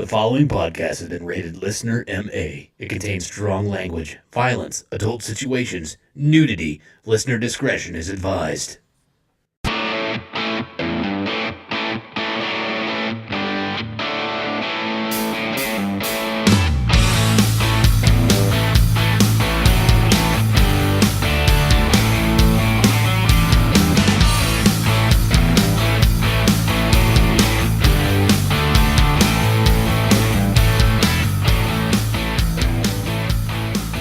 The following podcast has been rated Listener MA. It contains strong language, violence, adult situations, nudity. Listener discretion is advised.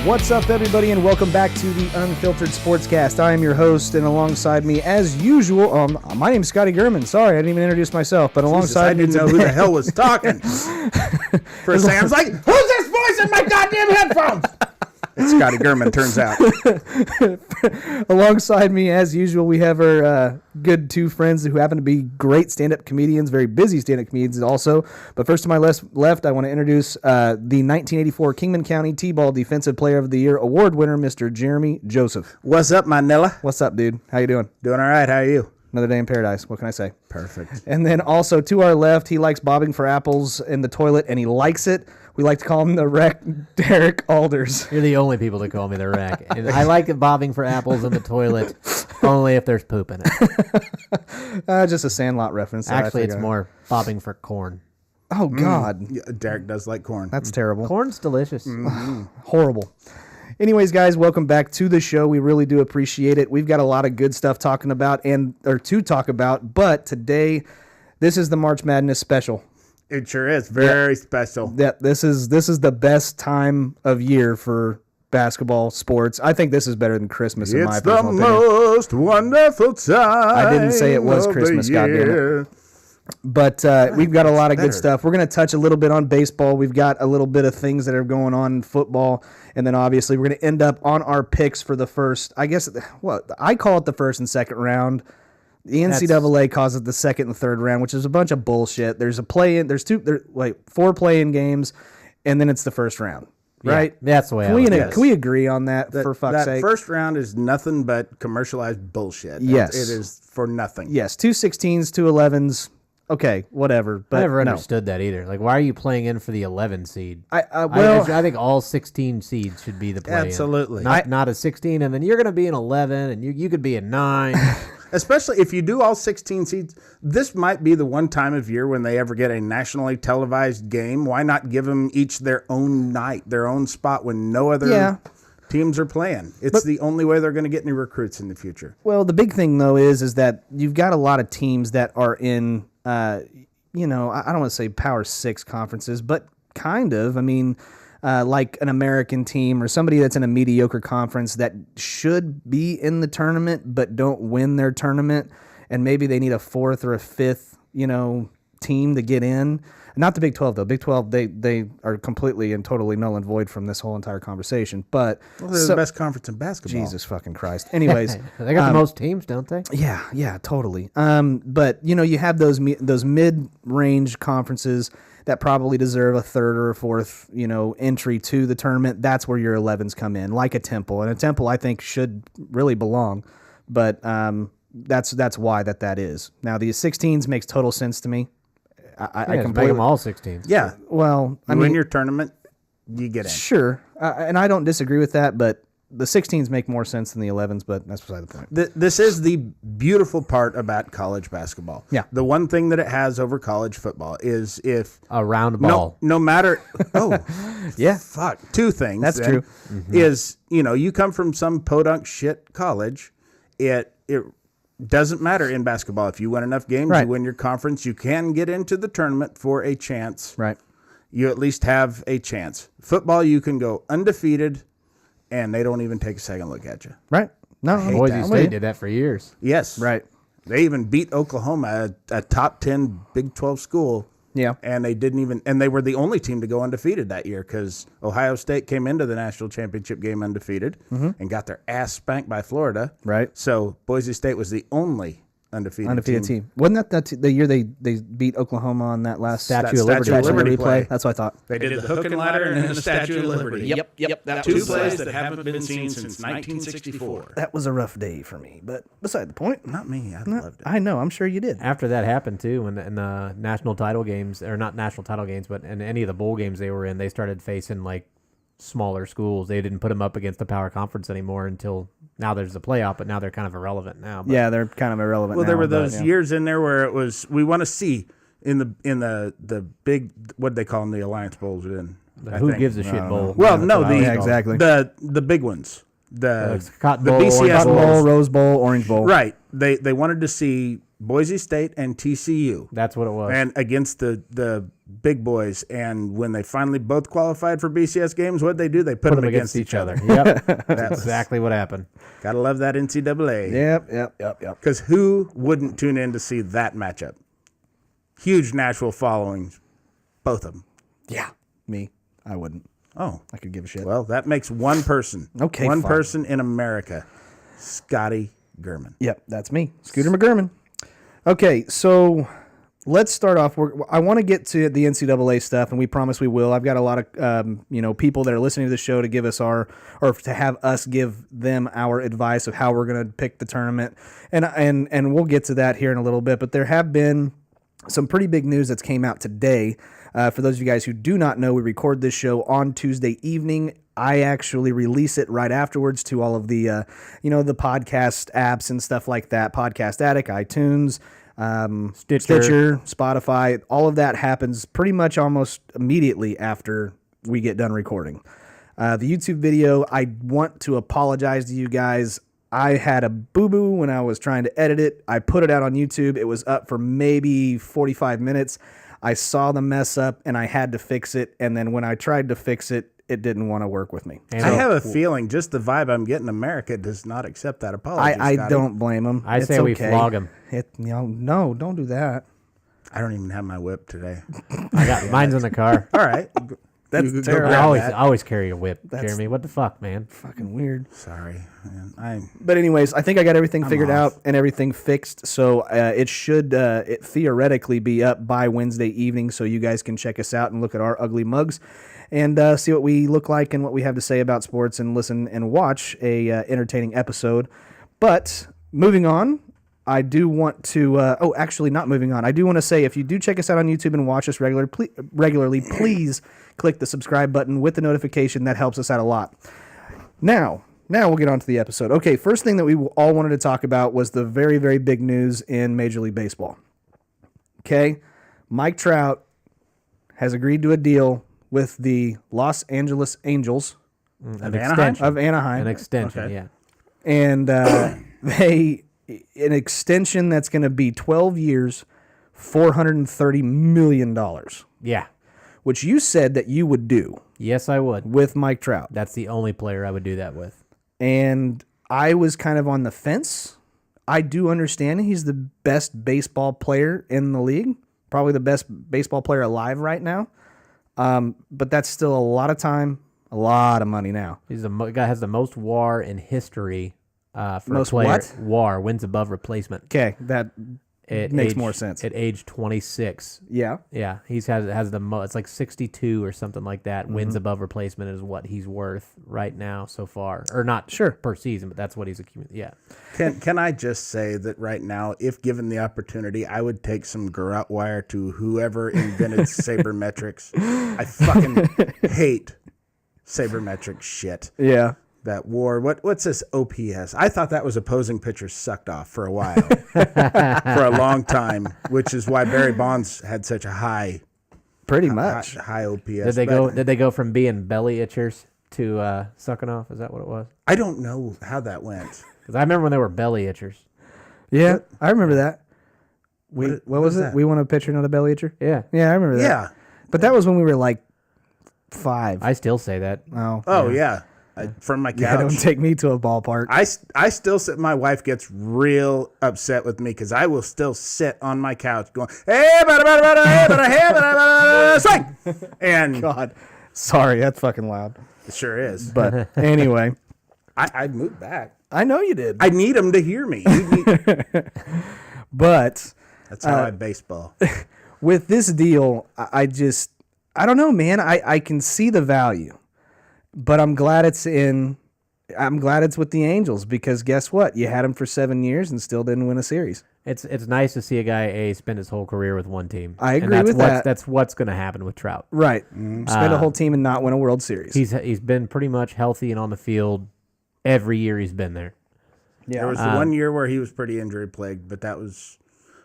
What's up, everybody, and welcome back to the Unfiltered Sportscast. I am your host, and alongside me, as usual, my name's Scotty Gurman. Sorry, I didn't even introduce myself, but alongside me, I didn't know who the hell was talking. For a second, I was like, "Who's this voice in my goddamn headphones?" It's Scotty Gurman, turns out. Alongside me, as usual, we have our good two friends who happen to be great stand-up comedians, very busy stand-up comedians also. But first to my left, I want to introduce the 1984 Kingman County T-Ball Defensive Player of the Year award winner, Mr. Jeremy Joseph. What's up, Manila? What's up, dude? How you doing? Doing all right. How are you? Another day in paradise. What can I say? Perfect. And then also to our left, he likes bobbing for apples in the toilet, and he likes it. We like to call him the wreck, Derek Alders. You're the only people that call me the wreck. And I like it bobbing for apples in the toilet, only if there's poop in it. Just a Sandlot reference. Actually, it's more bobbing for corn. Oh, God. Yeah, Derek does like corn. That's terrible. Corn's delicious. Horrible. Anyways, guys, welcome back to the show. We really do appreciate it. We've got a lot of good stuff to talk about, but today, this is the March Madness special. It sure is. Very special. Yeah, this is the best time of year for basketball sports. I think this is better than Christmas in my personal opinion. It's the most wonderful time. I didn't say it was Christmas, goddammit. But we've got a lot of good stuff. We're going to touch a little bit on baseball. We've got a little bit of things that are going on in football. And then obviously we're going to end up on our picks for the first, I guess, I call it the first and second round. The NCAA calls it the second and third round, which is a bunch of bullshit. There's four play-in games, and then it's the first round, right? Yeah, that's the way Can we agree on that, for fuck's sake? That first round is nothing but commercialized bullshit. Yes. It is for nothing. Yes, 2 16s, 2 11s. Okay, whatever. But I never no. understood that either. Like, why are you playing in for the 11 seed? I I think all 16 seeds should be the play-in. Absolutely. Not a 16, and then you're going to be an 11, and you could be a 9. Especially if you do all 16 seeds, this might be the one time of year when they ever get a nationally televised game. Why not give them each their own night, their own spot when no other teams are playing? It's the only way they're going to get any recruits in the future. Well, the big thing, though, is that you've got a lot of teams that are in, I don't want to say Power 6 conferences, but kind of. I mean, like an American team or somebody that's in a mediocre conference that should be in the tournament but don't win their tournament, and maybe they need a fourth or a fifth, team to get in. Not the Big 12, though. Big 12, they are completely and totally null and void from this whole entire conversation. But they're the best conference in basketball. Jesus fucking Christ. Anyways. They got the most teams, don't they? Yeah, totally. But, you have those mid-range conferences that probably deserve a third or a fourth, entry to the tournament. That's where your 11s come in, like a Temple. And a Temple, I think, should really belong. But that's why that is. Now, the 16s makes total sense to me. I completely make them all 16s. Yeah. Well, I mean, win your tournament, you get in. Sure. And I don't disagree with that, but the 16s make more sense than the 11s, but that's beside the point. This is the beautiful part about college basketball. Yeah. The one thing that it has over college football is if A round ball. No matter Yeah. fuck. Two things. That's then, true. Is you come from some podunk shit college, it doesn't matter in basketball. If you win enough games, Right. you win your conference, you can get into the tournament for a chance. Right. You at least have a chance. Football, you can go undefeated, and they don't even take a second look at you. Right. No, Boise State did that for years. Yes. Right. They even beat Oklahoma, a top 10 Big 12 school. Yeah. And they were the only team to go undefeated that year because Ohio State came into the national championship game undefeated and got their ass spanked by Florida. Right. So Boise State was the only undefeated team. Wasn't that the year they beat Oklahoma on that last Statue of Liberty play? That's what I thought. They did the hook and ladder and then the Statue of Liberty. Yep. That two plays that haven't been seen since 1964. That was a rough day for me, but beside the point. Not me. I loved it. I know. I'm sure you did. After that happened too, when in the national title games, or not national title games, but in any of the bowl games they were in, they started facing like smaller schools. They didn't put them up against the power conference anymore until now. There's a playoff, but now they're kind of irrelevant now. But. Yeah, they're kind of irrelevant. Well, now, there were those years in there where it was we want to see in the big what they call them, the Alliance Bowls. Who gives a shit bowl? Well, no, exactly the big ones. The Cotton the Bowl, BCS Cotton bowls. Bowl, Rose Bowl, Orange Bowl. Right. They wanted to see Boise State and TCU. That's what it was. And against the big boys. And when they finally both qualified for BCS games, what they do? They put them against each other. Yep. That's exactly what happened. Gotta love that NCAA. Yep. Because who wouldn't tune in to see that matchup? Huge Nashville followings, both of them. Yeah. Me. I wouldn't. Oh. I could give a shit. Well, that makes one person. Okay, One fine. person in America. Scotty Gurman. Yep, that's me, Scooter McGurman. Okay, so let's start off. I want to get to the NCAA stuff, and we promise we will. I've got a lot of people that are listening to the show to give us or to have us give them our advice of how we're going to pick the tournament, and we'll get to that here in a little bit. But there have been some pretty big news that's came out today. For those of you guys who do not know, we record this show on Tuesday evening. I actually release it right afterwards to all of the, the podcast apps and stuff like that. Podcast Addict, iTunes, Stitcher, Spotify. All of that happens pretty much almost immediately after we get done recording. The YouTube video, I want to apologize to you guys. I had a boo-boo when I was trying to edit it. I put it out on YouTube. It was up for maybe 45 minutes. I saw the mess up, and I had to fix it. And then when I tried to fix it, it didn't want to work with me. I have a feeling just the vibe I'm getting, America does not accept that apology. I don't blame them. I say we flog them. No, don't do that. I don't even have my whip today. I got mine's in the car. All right. That's go terrible. grab I always carry a whip, Jeremy. What the fuck, man? Fucking weird. Sorry, man. But anyways, I think I got everything figured out and everything fixed. So it should theoretically be up by Wednesday evening, so you guys can check us out and look at our ugly mugs and see what we look like and what we have to say about sports and listen and watch a entertaining episode. But moving on, I do want to actually not moving on. I do want to say if you do check us out on YouTube and watch us regularly, please click the subscribe button with the notification. That helps us out a lot. Now we'll get on to the episode. Okay, first thing that we all wanted to talk about was the very, very big news in Major League Baseball. Okay, Mike Trout has agreed to a deal with the Los Angeles Angels Of Anaheim. An extension, Okay. yeah. and an extension that's going to be 12 years, $430 million, Yeah. which you said that you would do Yes, I would. with Mike Trout. That's the only player I would do that with. And I was kind of on the fence. I do understand he's the best baseball player in the league, probably the best baseball player alive right now. But that's still a lot of time, a lot of money now. He's the guy has the most WAR in history for Most a player. what? WAR, wins above replacement. Okay, that makes more sense. At age 26. Yeah. Yeah, has the most. It's like 62 or something like that. Mm-hmm. Wins above replacement is what he's worth right now so far, or not per season, but that's what he's accumulated. Yeah. Can I just say that right now, if given the opportunity, I would take some garrote wire to whoever invented sabermetrics. I fucking hate sabermetric shit. Yeah. That war. What's this OPS? I thought that was opposing pitchers sucked off for a while, for a long time, which is why Barry Bonds had such a high OPS. Did they go from being belly itchers to sucking off? Is that what it was? I don't know how that went. Because I remember when they were belly itchers. Yeah, I remember that. What was it? that? We want a pitcher, not a belly itcher? Yeah. Yeah, I remember that. Yeah. But that was when we were like 5. I still say that. Oh yeah. From my couch. Yeah, don't take me to a ballpark. I still sit. My wife gets real upset with me because I will still sit on my couch going, hey, swing! And God, sorry, that's fucking loud. it sure is. But anyway, I moved back. I know you did. I need them to hear me. But That's how I baseball. with this deal, I don't know, man. I can see the value, but I'm glad it's with the Angels because guess what? You had him for 7 years and still didn't win a series. It's nice to see a guy spend his whole career with one team. I agree with that. That's what's going to happen with Trout. Right. Spend a whole team and not win a World Series. He's been pretty much healthy and on the field every year he's been there. Yeah. There was the 1 year where he was pretty injury plagued, but that was,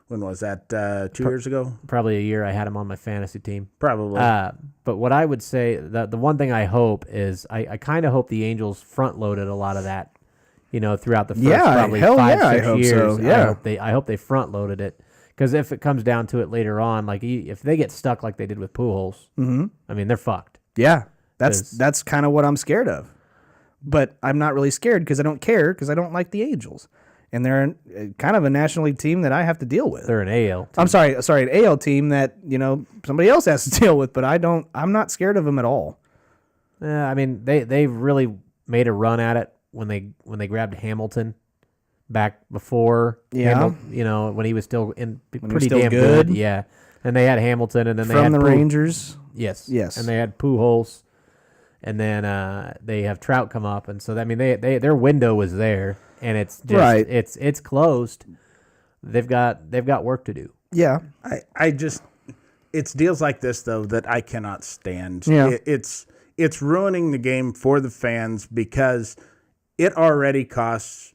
when was that? 2 years ago? Probably a year I had him on my fantasy team. Probably. But what I would say, the one thing I hope is I kind of hope the Angels front loaded a lot of that, throughout the first probably 5-6 years. So. Yeah. I hope they front loaded it because if it comes down to it later on, like if they get stuck like they did with Pujols, I mean they're fucked. Yeah. That's kind of what I'm scared of. But I'm not really scared because I don't care because I don't like the Angels. And they're kind of a National League team that I have to deal with. They're an AL team. I'm sorry, an AL team that, somebody else has to deal with, but I'm not scared of them at all. I mean, they really made a run at it when they grabbed Hamilton back before. Yeah. When he was still pretty still damn good. good. Yeah. And they had Hamilton and then they From had the Rangers. Yes. Yes. And they had Pujols. And then they have Trout come up, and so I mean their window was there, and it's just Right. it's closed. They've got work to do. Yeah. It's deals like this though that I cannot stand. Yeah. It's ruining the game for the fans because it already costs,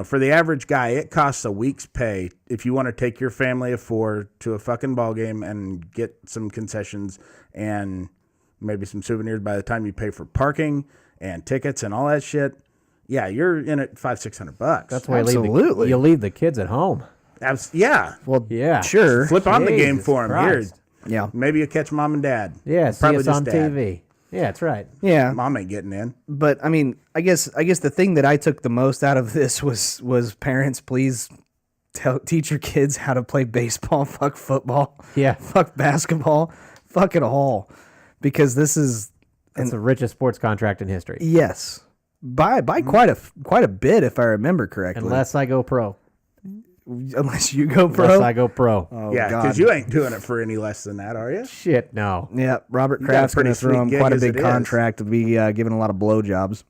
for the average guy, it costs a week's pay if you want to take your family of four to a fucking ball game and get some concessions and maybe some souvenirs by the time you pay for parking and tickets and all that shit. Yeah, you're in at $500-600. That's why Absolutely. you leave the kids at home. Yeah. Well, Yeah. sure. Flip on the game Jesus for them. Christ. Yeah. Maybe you catch mom and dad. Yeah, see Probably us just on dad. TV. Yeah, that's right. Yeah. Mom ain't getting in. But I mean, I guess the thing that I took the most out of this was parents, please teach your kids how to play baseball, fuck football, Yeah. fuck basketball, fuck it all, because this is That's the richest sports contract in history. yes by quite a bit if I remember correctly. Unless I go pro. Unless you go pro. Unless I go pro. Oh, Yeah, God. because you ain't doing it for any less than that, are you? Shit, no. Yeah, Robert got a Kraft's going pretty to throw him sweet quite a gig as big it is. contract to be giving a lot of blowjobs.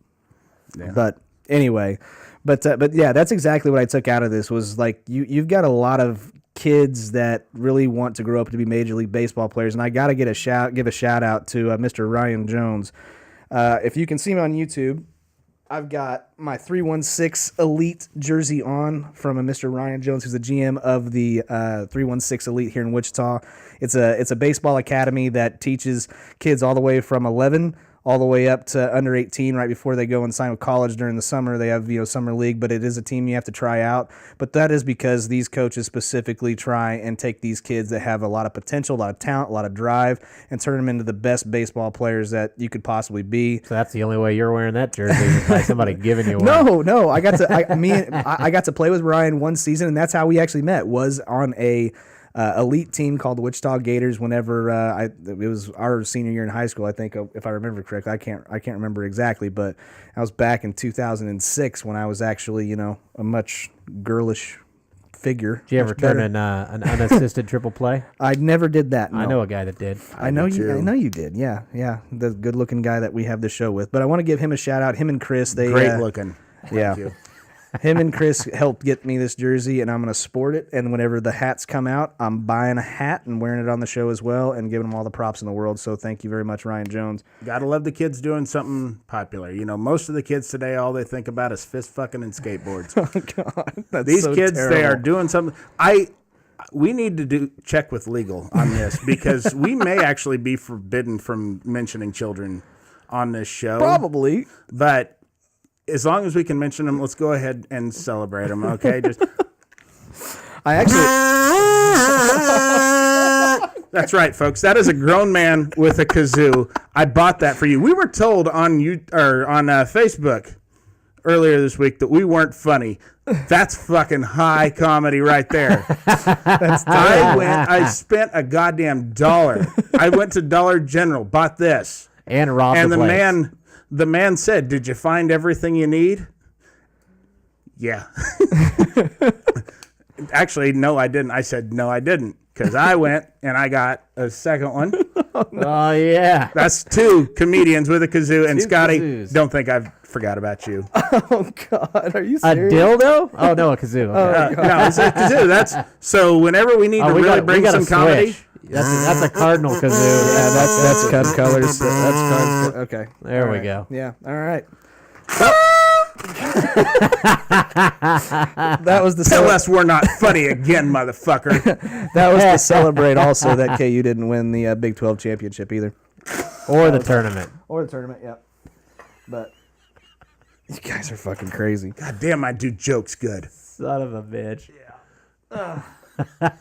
Yeah. But anyway, but yeah, that's exactly what I took out of this was like you've got a lot of kids that really want to grow up to be Major League Baseball players, and I got to give a shout out to Mr. Ryan Jones. If you can see me on YouTube, I've got my 316 Elite jersey on from a Mr. Ryan Jones, who's the GM of the 316 Elite here in Wichita. It's a baseball academy that teaches kids all the way from 11 all the way up to under 18 right before they go and sign with college during the summer. They have, summer league, but it is a team you have to try out. But that is because these coaches specifically try and take these kids that have a lot of potential, a lot of talent, a lot of drive, and turn them into the best baseball players that you could possibly be. So that's the only way you're wearing that jersey is by somebody giving you one. No, I got to I got to play with Ryan one season, and that's how we actually met. Was on a elite team called the Wichita Gators. Whenever it was our senior year in high school, I think, if I remember correctly. I can't remember exactly, but I was back in 2006 when I was actually a much girlish figure. Did you ever Much turn better. an unassisted triple play? I never did that. No. I know a guy that did. I know did you. too. I know you did. Yeah. The good-looking guy that we have the show with. But I want to give him a shout out. Him and Chris. They Great looking. yeah. Thank you. Him and Chris helped get me this jersey, and I'm going to sport it. And whenever the hats come out, I'm buying a hat and wearing it on the show as well and giving them all the props in the world. So thank you very much, Ryan Jones. Gotta love the kids doing something popular. Most of the kids today, all they think about is fist fucking and skateboards. Oh, God. That's These so kids, terrible. they are doing something. We need to check with legal on this because we may actually be forbidden from mentioning children on this show. Probably. But as long as we can mention them, let's go ahead and celebrate them, okay? Just I actually. That's right, folks. That is a grown man with a kazoo. I bought that for you. We were told on Facebook earlier this week that we weren't funny. That's fucking high comedy right there. I spent a goddamn $1. I went to Dollar General, bought this. And robbed And the the place. man said, "Did you find everything you need?" Yeah. Actually, no, I didn't. I said, no, I didn't. Because I went and I got a second one. Oh, yeah. That's 2 comedians with a kazoo. And Two Scotty, kazoos. don't think I forgot about you. Oh God, are you A serious? dildo? Oh, no, a kazoo. Okay. No, it's a kazoo. That's so whenever we need to really bring some comedy. That's a cardinal kazoo. Yeah, that's Cub colors. That's Cubs. Okay, There All we right. go. Yeah, all right. That was the Tell us we're not funny again, motherfucker. that was to celebrate also that KU didn't win the Big 12 championship either, Or the tournament. or the tournament. Yeah, but you guys are fucking crazy. God damn, I do jokes good. Son of a bitch.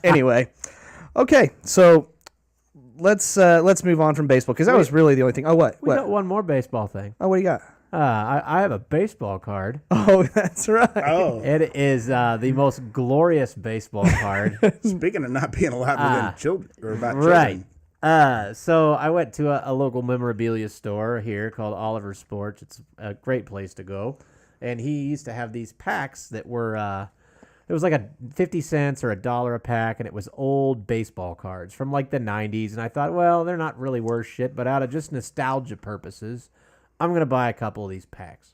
Anyway, okay, so let's move on from baseball because that was really the only thing. Oh, what? We What? got one more baseball thing. Oh, what do you got? I have a baseball card. Oh, that's right. Oh, It is the most glorious baseball card. speaking of not being allowed within children or about Right. children. So I went to a local memorabilia store here called Oliver Sports. It's a great place to go. And he used to have these packs that were, it was like a 50 cents or $1 a pack, and it was old baseball cards from like the 90s. And I thought, well, they're not really worth shit, but out of just nostalgia purposes, I'm going to buy a couple of these packs.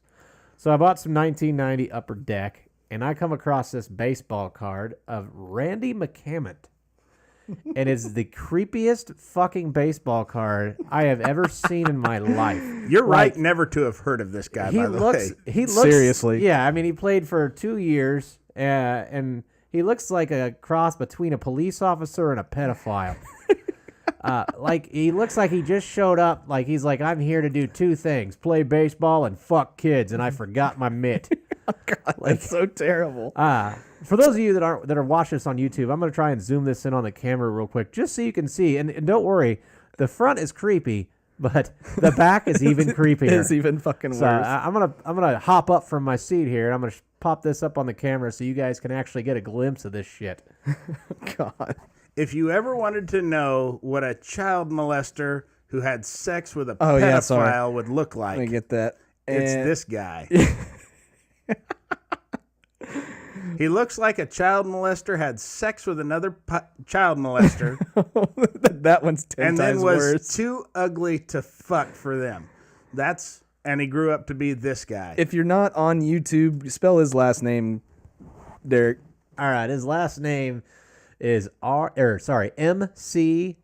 So I bought some 1990 Upper Deck, and I come across this baseball card of Randy McCammett. And it's the creepiest fucking baseball card I have ever seen in my life. You're right never to have heard of this guy, by the way. He looks Seriously. Yeah, I mean, he played for 2 years, and he looks like a cross between a police officer and a pedophile. Like he looks like he just showed up. Like he's like, I'm here to do 2 things: play baseball and fuck kids. And I forgot my mitt. God, that's so terrible. For those of you that are watching this on YouTube, I'm gonna try and zoom this in on the camera real quick, just so you can see. And don't worry, the front is creepy, but the back is even creepier. It's even fucking worse. So I'm gonna hop up from my seat here, and I'm gonna pop this up on the camera so you guys can actually get a glimpse of this shit. God. If you ever wanted to know what a child molester who had sex with a yeah, sorry. pedophile would look Let me like, get that. it's And- this guy. He looks like a child molester had sex with another child molester that one's 10 and times then was worse. too ugly to fuck for them. And he grew up to be this guy. If you're not on YouTube, spell his last name, Derek. All right, his last name is MC,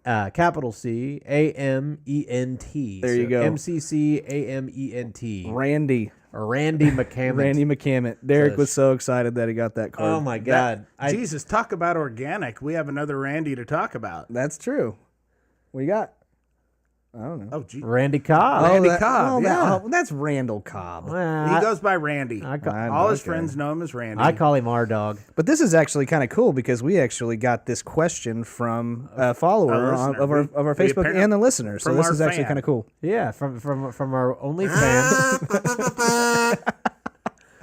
capital C, A-M-E-N-T. There you go. M-C-C-A-M-E-N-T. Randy. Randy McCammett. Randy McCammett. Derek was so excited that he got that card. Oh my God. Jesus, talk about organic. We have another Randy to talk about. That's true. What you got? I don't know. Oh, gee. Randy Cobb. Randy Cobb, yeah. That's Randall Cobb. Well, He goes by Randy. I All his okay. friends know him as Randy. I call him R-Dog. But this is actually kind of cool because we actually got this question from a follower A listener. of our We Facebook apparently- and the listeners. So from this our is actually fan. kind of cool. Yeah, from our only fan.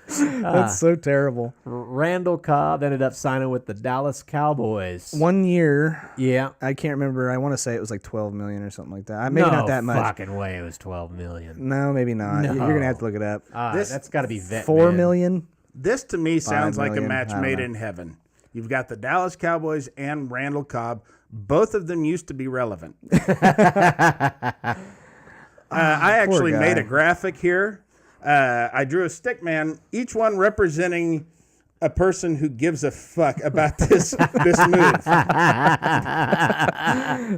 That's so terrible. Randall Cobb ended up signing with the Dallas Cowboys. 1 year, Yeah. I can't remember. I want to say it was like 12 million or something like that. Maybe not that much. fucking way it was 12 million. No, maybe not. No. You're gonna have to look it up. That's got to be vet 4 man. million. This to me sounds like a million. match I don't made know. in heaven. You've got the Dallas Cowboys and Randall Cobb. Both of them used to be relevant. I actually guy. made a graphic here. I drew a stick man, each one representing a person who gives a fuck about this move.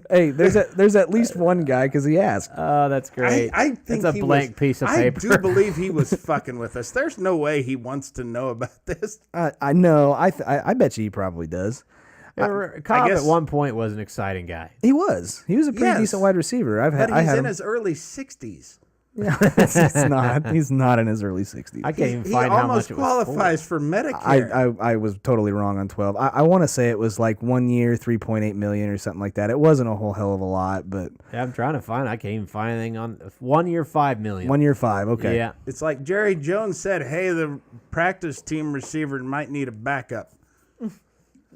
Hey, there's at least one guy because he asked. Oh, that's great. I think it's a he blank was, piece of I paper. do believe he was fucking with us. There's no way he wants to know about this. I know. I bet you he probably does. Cobb guess- at one point was an exciting guy. He was. He was a pretty Yes. decent wide receiver. But I he's had in him. his early 60s. Yeah, it's not. He's not in his early 60s. I can't even He find how almost much it was qualifies for Medicare. I was totally wrong on 12. I want to say it was like 1 year, 3.8 million or something like that. It wasn't a whole hell of a lot, but Yeah, I'm trying to find. I can't even find anything on 1 year, 5 million. 1 year, 5. Okay. Yeah. It's like Jerry Jones said, hey, the practice team receiver might need a backup.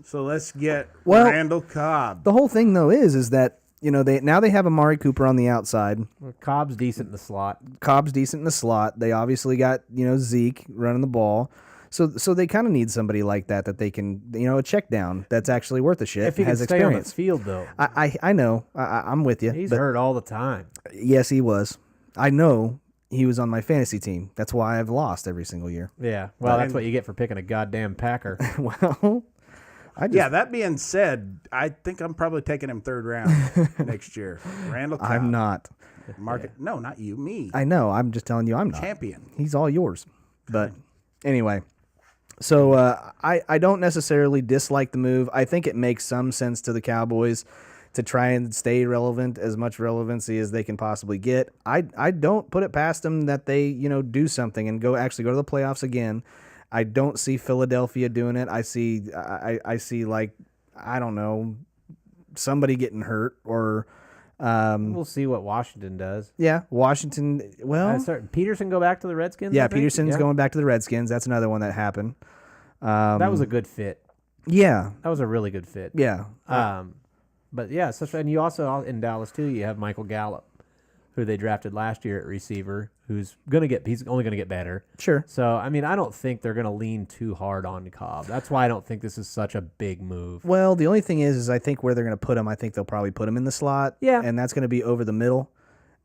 So let's get Well- Randall Cobb. The whole thing though is that they have Amari Cooper on the outside. Cobb's decent in the slot. Cobb's decent in the slot. They obviously got Zeke running the ball. So they kind of need somebody like that they can, a check down that's actually worth a shit. If he has can stay on the experience. field, though. I know. I'm with you. He's but hurt all the time. yes, he was. I know he was on my fantasy team. That's why I've lost every single year. Yeah. Well, that's what you get for picking a goddamn Packer. Well, that being said, I think I'm probably taking him third round next year. Randall Cobb. I'm not. No, not you, me. I know. I'm just telling you I'm not. Champion. He's all yours. But anyway, so I don't necessarily dislike the move. I think it makes some sense to the Cowboys to try and stay relevant, as much relevancy as they can possibly get. I don't put it past them that they, do something and go to the playoffs again. I don't see Philadelphia doing it. I see like, I don't know, somebody getting hurt or We'll see what Washington does. yeah, Washington. Well, Peterson go back to the Redskins? yeah, I think? Peterson's going back to the Redskins. That's another one that happened. That was a good fit. Yeah, That was a really good fit. yeah. But yeah, and you also in Dallas too. You have Michael Gallup, who they drafted last year at receiver, he's only gonna get better. Sure. So I mean, I don't think they're gonna lean too hard on Cobb. That's why I don't think this is such a big move. Well, the only thing is I think where they're going to put him, I think they'll probably put him in the slot. Yeah. And that's going to be over the middle,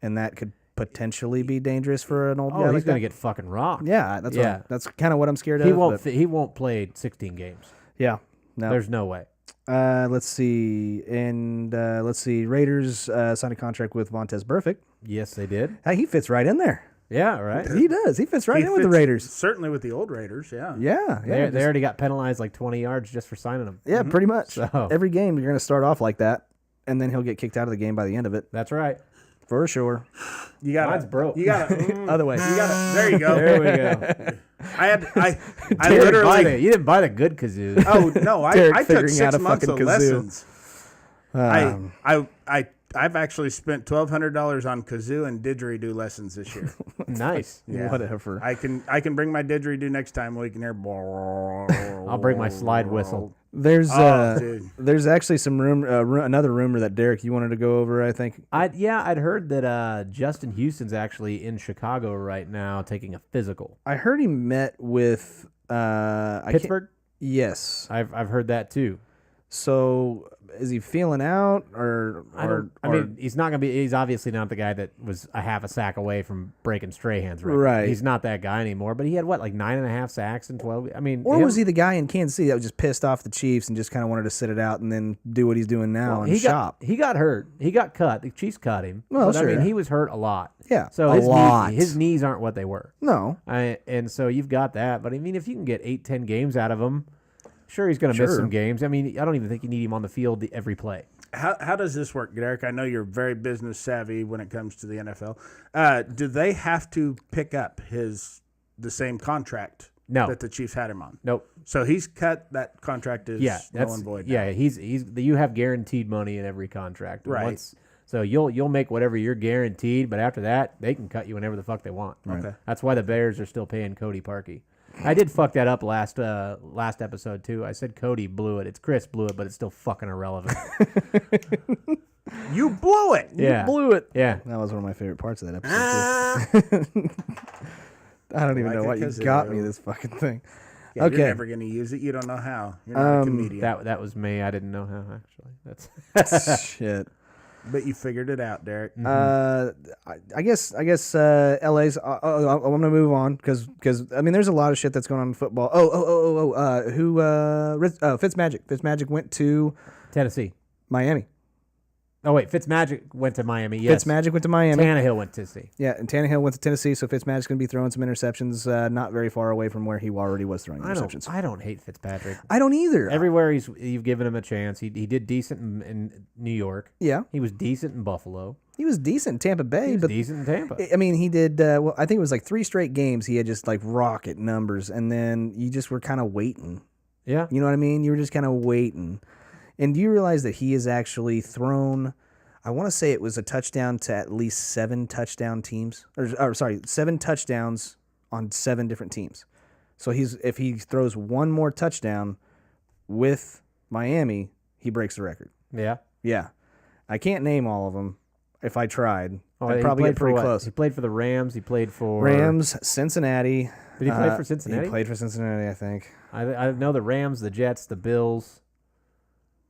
and that could potentially be dangerous for an old guy. Oh, he's like gonna that. get fucking rocked. Yeah, that's kind of what I'm scared He of. won't. but- He won't play 16 games. yeah. No. There's no way. Let's see. Raiders signed a contract with Vontaze Burfict. Yes, they did. Hey, he fits right in there. Yeah, right. He does. He fits right in with the fits Raiders. Certainly with the old Raiders, yeah. Yeah. They already got penalized like 20 yards just for signing him. Yeah, pretty much. So- Every game you're going to start off like that, and then he'll get kicked out of the game by the end of it, That's right. for sure. You got Mine's broke. You got Other way. There you go. There we go. I You literally. didn't buy the good kazoo. Oh no! Derek I took figuring out 6 a months fucking of kazoo. lessons. I've actually spent $1,200 on kazoo and didgeridoo lessons this year. Nice. Yeah. Whatever. I can bring my didgeridoo next time we can hear. I'll bring my slide whistle. There's dude. there's actually some another rumor that Derek you wanted to go over. I think I'd heard that Justin Houston's actually in Chicago right now taking a physical. I heard he met with Pittsburgh. Yes. I've heard that too. So is he feeling out or? I mean, he's not gonna be. He's obviously not the guy that was a half a sack away from breaking Strahan's record. Right. He's not that guy anymore. But he had like 9.5 sacks in 12. I mean, or was he the guy in Kansas City that was just pissed off the Chiefs and just kind of wanted to sit it out and then do what he's doing now and shop? He got hurt. He got cut. The Chiefs cut him. Well, but, sure. I mean, he was hurt a lot. Yeah, So a his knees aren't what they were. No. And so you've got that. But I mean, if you can get 8-10 games out of him, sure, he's going to miss some games. I mean, I don't even think you need him on the field every play. How does this work, Derek? I know you're very business savvy when it comes to the NFL. Do they have to pick up the same contract that the Chiefs had him on? Nope. So he's cut. That contract is null and void. Yeah, you have guaranteed money in every contract. Right. So you'll make whatever you're guaranteed, but after that, they can cut you whenever the fuck they want. Okay. That's why the Bears are still paying Cody Parkey. I did fuck that up last episode too. I said Cody blew it. It's Chris blew it, but it's still fucking irrelevant. You blew it. Yeah. Blew it. Yeah. That was one of my favorite parts of that episode. Too. I don't even know what you got me this fucking thing. Yeah, Okay. You're never going to use it. You don't know how. You're not a comedian. That was me. I didn't know how actually. That's Shit. But you figured it out, Derek. I guess LA's. I'm gonna move on because I mean there's a lot of shit that's going on in football. Fitzmagic. Fitzmagic went to Tennessee. Miami. Oh wait, Fitzmagic went to Miami. Yes. Fitzmagic went to Miami. Tannehill went to Tennessee. Yeah, and Tannehill went to Tennessee, so Fitzmagic's going to be throwing some interceptions not very far away from where he already was throwing interceptions. I don't hate Fitzpatrick. I don't either. Everywhere you've given him a chance. He did decent in New York. Yeah. He was decent in Buffalo. He was decent in Tampa Bay, He was but decent in Tampa. I mean, he did. I think it was like 3 straight games. He had just like rocket numbers, and then you just were kind of waiting. Yeah. You know what I mean? You were just kind of waiting. And do you realize that he has actually thrown? I want to say it was a touchdown to at least 7 touchdown teams, or 7 touchdowns on 7 different teams. So if he throws one more touchdown with Miami, he breaks the record. Yeah. Yeah, I can't name all of them. if I tried. Oh, I'd he probably played get pretty for what? close. He played for the Rams. He played for Rams, Cincinnati. Did he play for Cincinnati? He played for Cincinnati, I think. I know the Rams, the Jets, the Bills,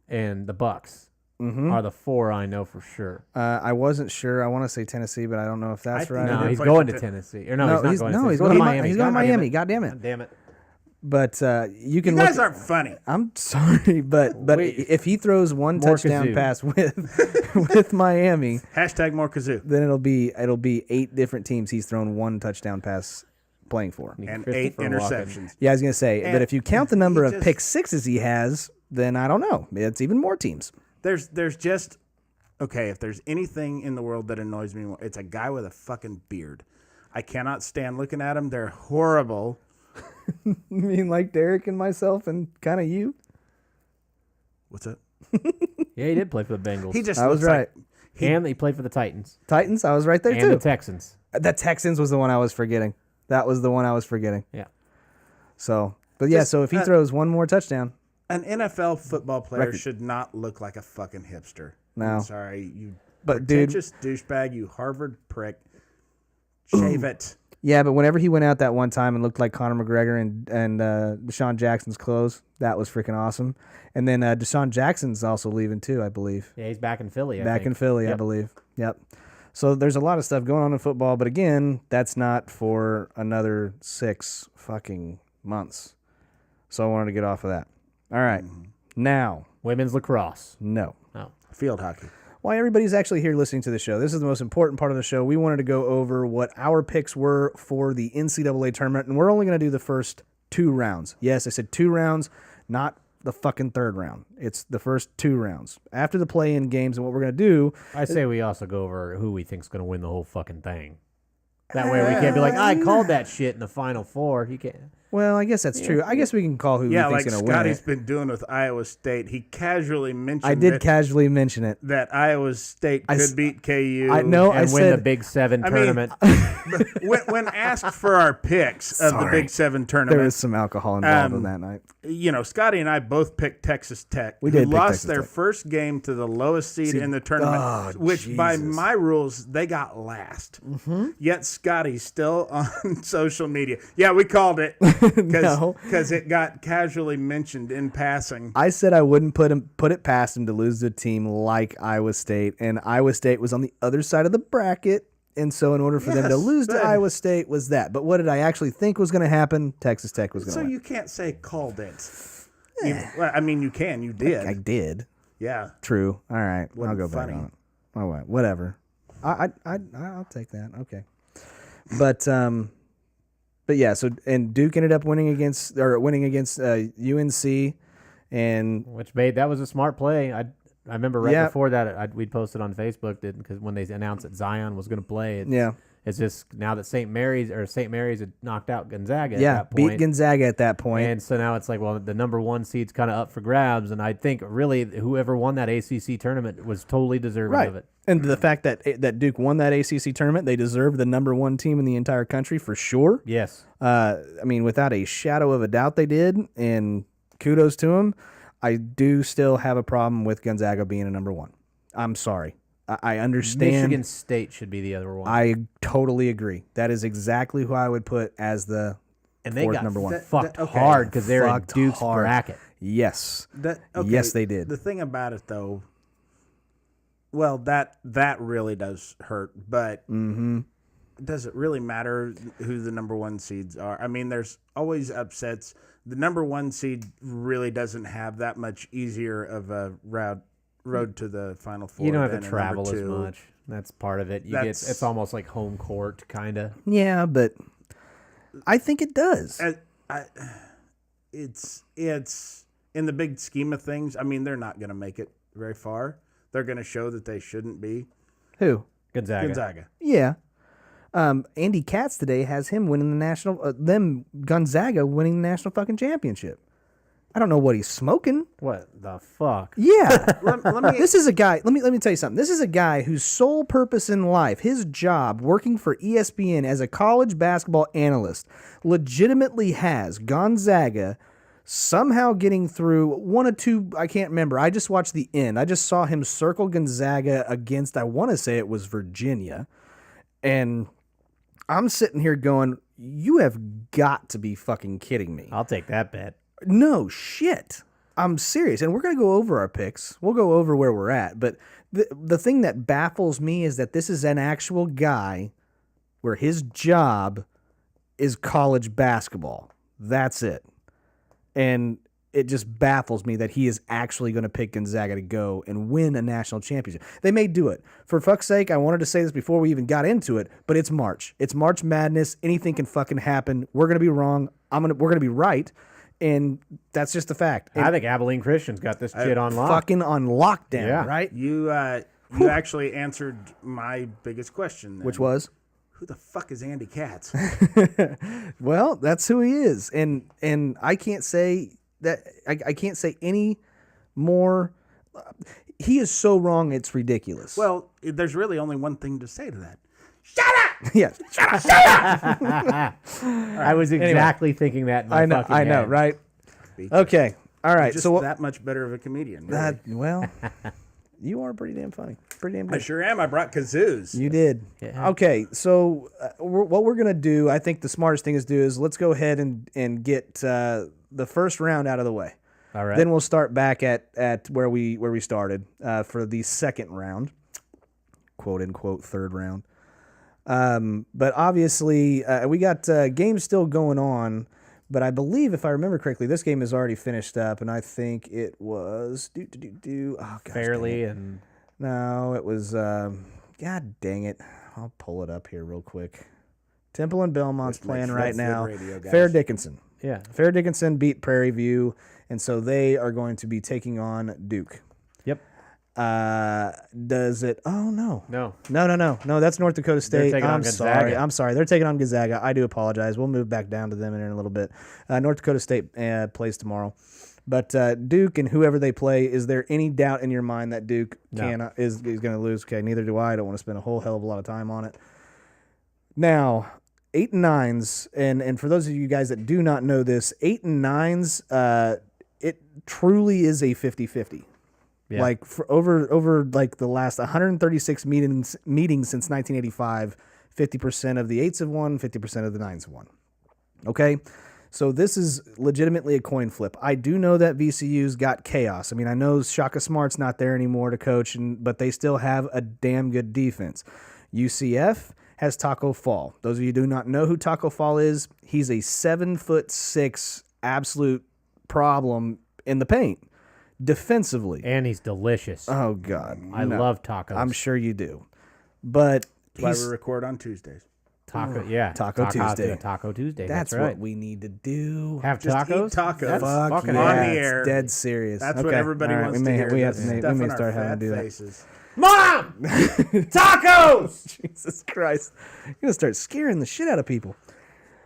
and the Bucks are the 4 I know for sure. I wasn't sure. I want to say Tennessee, but I don't know if that's right. No, did he's play going for to Ten- Tennessee. Or no, he's not going to he's Tennessee. going to Miami. He's going to God damn Miami. it. God damn it. God damn it. But you can You guys look. aren't funny. I'm sorry, but if he throws one More touchdown kazoo. pass with Miami, Hashtag more kazoo. then it'll be 8 different teams he's thrown one touchdown pass playing for. And Christopher 8 Walken. interceptions. Yeah, I was gonna say, but And if you count the number he of just- pick sixes he has, then I don't know. It's even more teams. There's just okay. If there's anything in the world that annoys me more, it's a guy with a fucking beard. I cannot stand looking at them. They're horrible. You mean like Derek and myself and kind of you? What's up? Yeah, he did play for the Bengals. He just I was looks like- right. and he played for the Titans Titans, I was right there and too. the Texans. The Texans was the one I was forgetting. That was the one I was forgetting. Yeah. So, but yeah, Just, so if he throws one more touchdown, An NFL football player Record. should not look like a fucking hipster. No. I'm sorry, you But, dude- pretentious douchebag, you Harvard prick. Shave it. yeah, but whenever he went out that one time and looked like Conor McGregor and Deshaun Jackson's clothes, that was freaking awesome. And then Deshaun Jackson's also leaving too, I believe. Yeah, he's back in Philly. Back in Philly, I Yep. believe. Yep. So there's a lot of stuff going on in football, but again, that's not for another 6 fucking months. So I wanted to get off of that. All right. Now, Women's lacrosse. no. Oh. Field hockey. Why everybody's actually here listening to the show. This is the most important part of the show. We wanted to go over what our picks were for the NCAA tournament, and we're only going to do the first 2 rounds. Yes, I said 2 rounds, not the fucking 3rd round. It's the first 2 rounds. After the play-in games, and what we're going to do, I say we also go over who we think's going to win the whole fucking thing. That way we can't be like, I called that shit in the Final Four. You can't. well, I guess that's true. I guess we can call who Yeah, we like think's going to win Scotty's it. been doing with Iowa State. He casually mentioned I did that, casually mention it. that Iowa State I could s- beat KU. I know. And I win the said Big Seven I mean- tournament. when asked for our picks of the Sorry. Big Seven there tournament, was some alcohol involved in that night. you know, Scotty and I both picked Texas Tech. We who did pick lost Texas their Tech. first game to the lowest seed in the tournament, oh, which by Jesus. my rules they got last. Mm-hmm. Yet Scotty's still on social media. Yeah, we called it No. because it got casually mentioned in passing. I said I wouldn't put it past him to lose to a team like Iowa State, and Iowa State was on the other side of the bracket, and so in order for them to Yes, lose to but- Iowa State was that. But what did I actually think was going to happen? Texas Tech was going to So win. you can't say called it. Well, I mean, you can. You did. I did. Yeah. True. All right, I'll Wasn't go back funny. on it. All right, whatever. I'll take that. Okay. But yeah. So and Duke ended up winning against UNC, and Which made that was a smart play. I remember right Yeah. before that we'd posted on Facebook because when they announced that Zion was going to play, yeah. it's just now that St. Mary's had knocked out Gonzaga at Yeah, that point. beat Gonzaga at that point. And so now it's like, well, the number 1 seed's kind of up for grabs, and I think really whoever won that ACC tournament was totally deserving Right. of it. And the fact that Duke won that ACC tournament, they deserve the number 1 team in the entire country for sure. Yes. I mean, without a shadow of a doubt, they did. And kudos to them. I do still have a problem with Gonzaga being a number 1. I'm sorry. I understand. Michigan State should be the other one. I totally agree. That is exactly who I would put as the and they fourth got number 1. fucked okay. hard because they're in Fucked Duke's hard. bracket. Yes. Okay, Yes, they did. The thing about it, though, well, that really does hurt. But does it really matter who the number 1 seeds are? I mean, there's always upsets. The number 1 seed really doesn't have that much easier of a road to the Final Four. You don't have than to a travel number as 2. much. That's part of it. It's almost like home court, kind of. Yeah, but I think it does. It's in the big scheme of things. I mean, they're not going to make it very far. They're going to show that they shouldn't be. Who? Gonzaga. Yeah. Andy Katz today has him winning the national, Gonzaga winning the national fucking championship. I don't know what he's smoking. What the fuck? Yeah. Let me. This is a guy, let me tell you something. This is a guy whose sole purpose in life, his job working for ESPN as a college basketball analyst, legitimately has Gonzaga somehow getting through one or two. I can't remember. I just watched the end. I just saw him circle Gonzaga against, I want to say it was Virginia. And I'm sitting here going, you have got to be fucking kidding me. I'll take that bet. No shit. I'm serious. And we're going to go over our picks. We'll go over where we're at. But the thing that baffles me is that this is an actual guy where his job is college basketball. That's it. And it just baffles me that he is actually going to pick Gonzaga to go and win a national championship. They may do it. For fuck's sake, I wanted to say this before we even got into it, but it's March. It's March Madness. Anything can fucking happen. We're going to be wrong. We're going to be right. And that's just the fact. And I think Abilene Christian's got this shit on lock. fucking on lockdown, Yeah. right? You actually answered my biggest question then. Which was? Who the fuck is Andy Katz? Well, that's who he is. And I can't say that I can't say any more. He is so wrong, it's ridiculous. Well, there's really only one thing to say to that. yeah. I was exactly thinking that in my fucking I know, head. right? Okay. All right. Just So that much better of a comedian. Really. well, you are pretty damn funny. Pretty damn I good. sure am. I brought kazoos. You did. Yeah. Okay, so what we're going to do, I think the smartest thing is do is let's go ahead and get the first round out of the way. All right. Then we'll start back at where we started for the second round, quote unquote third round. But obviously we got games still going on, but I believe if I remember correctly, this game is already finished up, and I think it was oh gosh, Fairly dang it. and No, it was God dang it. I'll pull it up here real quick. Temple and Belmont's playing right that's good now. radio, guys. Fair Dickinson. yeah. Fair Dickinson beat Prairie View, and so they are going to be taking on Duke. Yep. Does it? Oh no. No. No. That's North Dakota State. taking on I'm Gonzaga. sorry. They're taking on Gonzaga. I do apologize. We'll move back down to them in a little bit. North Dakota State plays tomorrow, but Duke and whoever they play. Is there any doubt in your mind that Duke is going to lose? Okay, neither do I. I don't want to spend a whole hell of a lot of time on it. Now, 8 and 9s, and for those of you guys that do not know this, 8 and 9s, it truly is a 50-50. Yeah. Like for over like the last 136 meetings since 1985, 50% of the 8s have won, 50% of the 9s have won. Okay, so this is legitimately a coin flip. I do know that VCU's got chaos. I mean, I know Shaka Smart's not there anymore to coach, but they still have a damn good defense. UCF has Taco Fall. Those of you who do not know who Taco Fall is, he's a 7'6" absolute problem in the paint. Defensively. And he's delicious. Oh, God. I love tacos. I'm sure you do. But That's why he's, we record on Tuesdays. Taco Tuesday. Taco Tuesday. that's right. what we need to do. Have Just tacos. eat tacos. That's Fuck fucking yeah, on the it's air. dead serious. That's okay. what everybody All right, wants we may, to hear. We, have That's to, we stuff may in our start having fat to do that. faces. Mom, tacos. Jesus Christ. You're going to start scaring the shit out of people.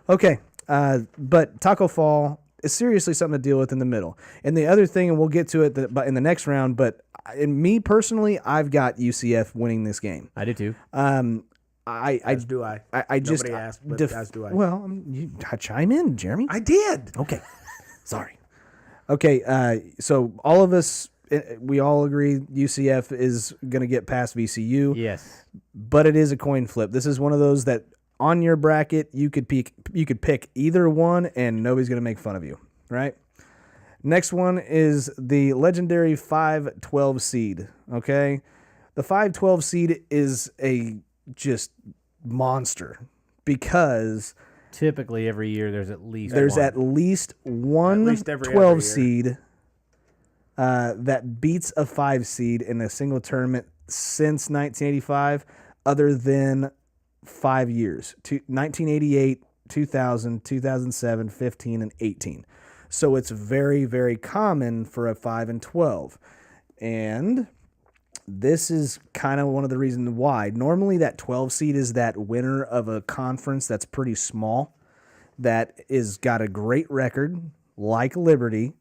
Okay. But Taco Fall is seriously something to deal with in the middle. And the other thing, and we'll get to it in the next round, but in me personally, I've got UCF winning this game. I do too. As do I. I just Nobody asked, but as do I. Well, chime in, Jeremy. I did. Okay. Sorry. Okay, so all of us, we all agree UCF is going to get past VCU. Yes. But it is a coin flip. This is one of those that on your bracket you could pick either one and nobody's going to make fun of you, right? Next one is the legendary 5-12 seed, okay? The 5-12 seed is a just monster because Typically every year there's at least there's one. at least one At least every 12 year. seed that beats a 5 seed in a single tournament since 1985, other than 5 years, 1988, 2000, 2007, 15, and 18. So it's very, very common for a 5 and 12. And this is kind of one of the reasons why. Normally that 12 seed is that winner of a conference that's pretty small, that is got a great record, like Liberty,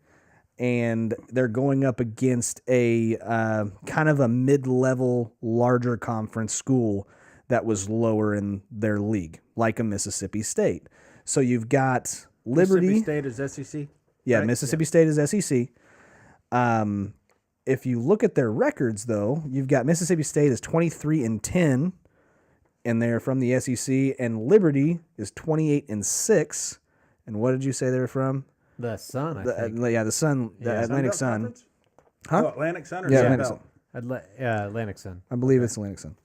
and they're going up against a kind of a mid-level, larger conference school that was lower in their league, like a Mississippi State. So you've got Liberty. Mississippi State is SEC. Yeah, right? Mississippi State is SEC. If you look at their records, though, you've got Mississippi State is 23-10, and they're from the SEC, and Liberty is 28-6. And what did you say they were from? The Sun, I The, think. the Sun, the Atlantic Sunbelt Sun. Conference? Huh? Oh, Atlantic Sun or Yeah, Sun Atlantic Belt? Sun. Atlantic Sun. I believe it's Atlantic Sun.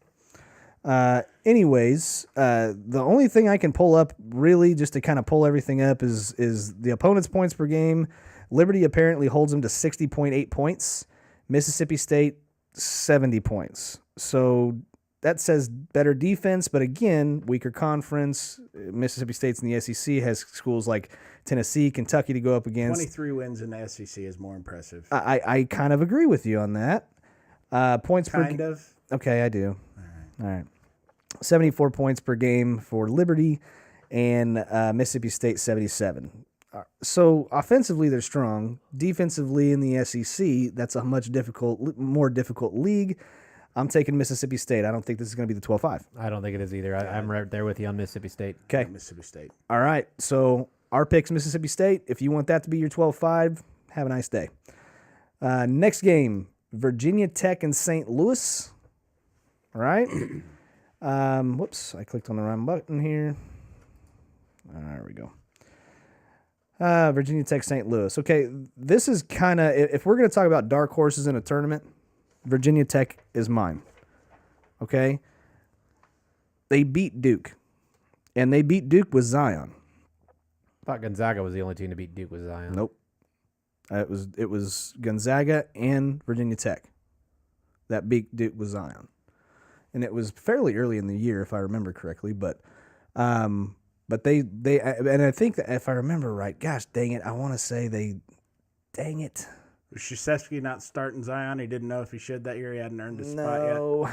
Anyways, the only thing I can pull up, really, just to kind of pull everything up, is the opponent's points per game. Liberty apparently holds them to 60.8 points. Mississippi State, 70 points. So that says better defense, but again, weaker conference. Mississippi State's in the SEC, has schools like Tennessee, Kentucky to go up against. 23 wins in the SEC is more impressive. I kind of agree with you on that. Points per Kind of. Okay, I do. All right. 74 points per game for Liberty, and Mississippi State 77. So offensively, they're strong. Defensively, in the SEC, that's a much more difficult league. I'm taking Mississippi State. I don't think this is going to be the 12-5. I don't think it is either. I'm right there with you on Mississippi State. Okay. Mississippi State. All right. So our pick's Mississippi State. If you want that to be your 12-5, have a nice day. Next game, Virginia Tech and St. Louis. All right. Whoops, I clicked on the wrong button here. There we go. Virginia Tech, St. Louis. Okay, this is kind of, if we're going to talk about dark horses in a tournament, Virginia Tech is mine. Okay? They beat Duke, and they beat Duke with Zion. I thought Gonzaga was the only team to beat Duke with Zion. Nope. It was Gonzaga and Virginia Tech that beat Duke with Zion. And it was fairly early in the year, if I remember correctly. But they and I think that if I remember right, gosh dang it, I want to say dang it. Was Krzyzewski not starting Zion? He didn't know if he should that year. He hadn't earned his spot yet. No,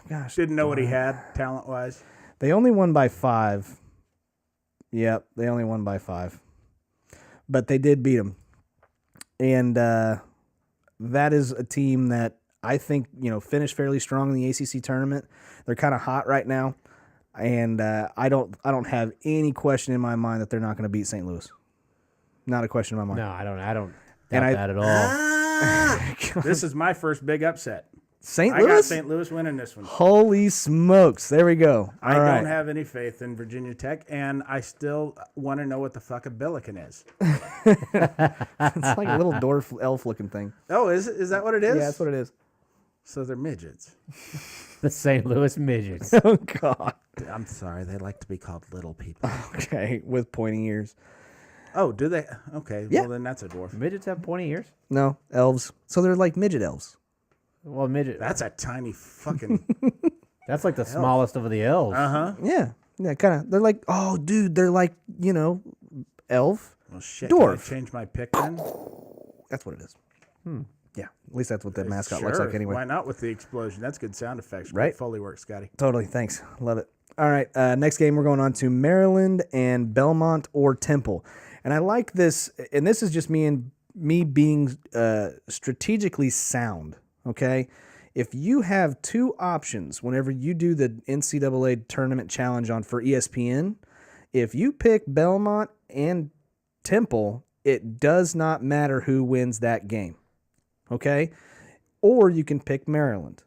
gosh, Didn't know what he had talent wise. they only won by 5. Yep, they only won by 5, but they did beat them, and that is a team that I think finished fairly strong in the ACC tournament. They're kind of hot right now, and I don't have any question in my mind that they're not going to beat St. Louis. Not a question in my mind. No, I don't And doubt that at all. This is my first big upset. St. I got Louis. St. Louis winning this one. Holy smokes! There we go. I All right. don't have any faith in Virginia Tech, and I still want to know what the fuck a Billiken is. It's like a little dwarf elf looking thing. Oh, is that what it is? Yeah, that's what it is. So they're midgets. The St. Louis Midgets. Oh God. I'm sorry, they like to be called little people. Okay, with pointy ears. Oh, do they? Okay, Yeah. well then that's a dwarf. Midgets have 20 years? No, elves. So they're like midget elves. Well, midget. That's a tiny fucking. That's like the smallest of the elves. Yeah, kind of. They're like, oh, dude, they're like, elf. Well, shit. Dwarf. Can I change my pick then? That's what it is. Yeah, at least that's what the mascot Sure. looks like anyway. Why not with the explosion? That's good sound effects. Great Right? Foley work, Scotty. Totally. Thanks. Love it. All right. Next game, we're going on to Maryland and Belmont or Temple. And I like this, and this is just me being strategically sound. Okay. If you have two options whenever you do the NCAA tournament challenge for ESPN, if you pick Belmont and Temple, it does not matter who wins that game. Okay? Or you can pick Maryland.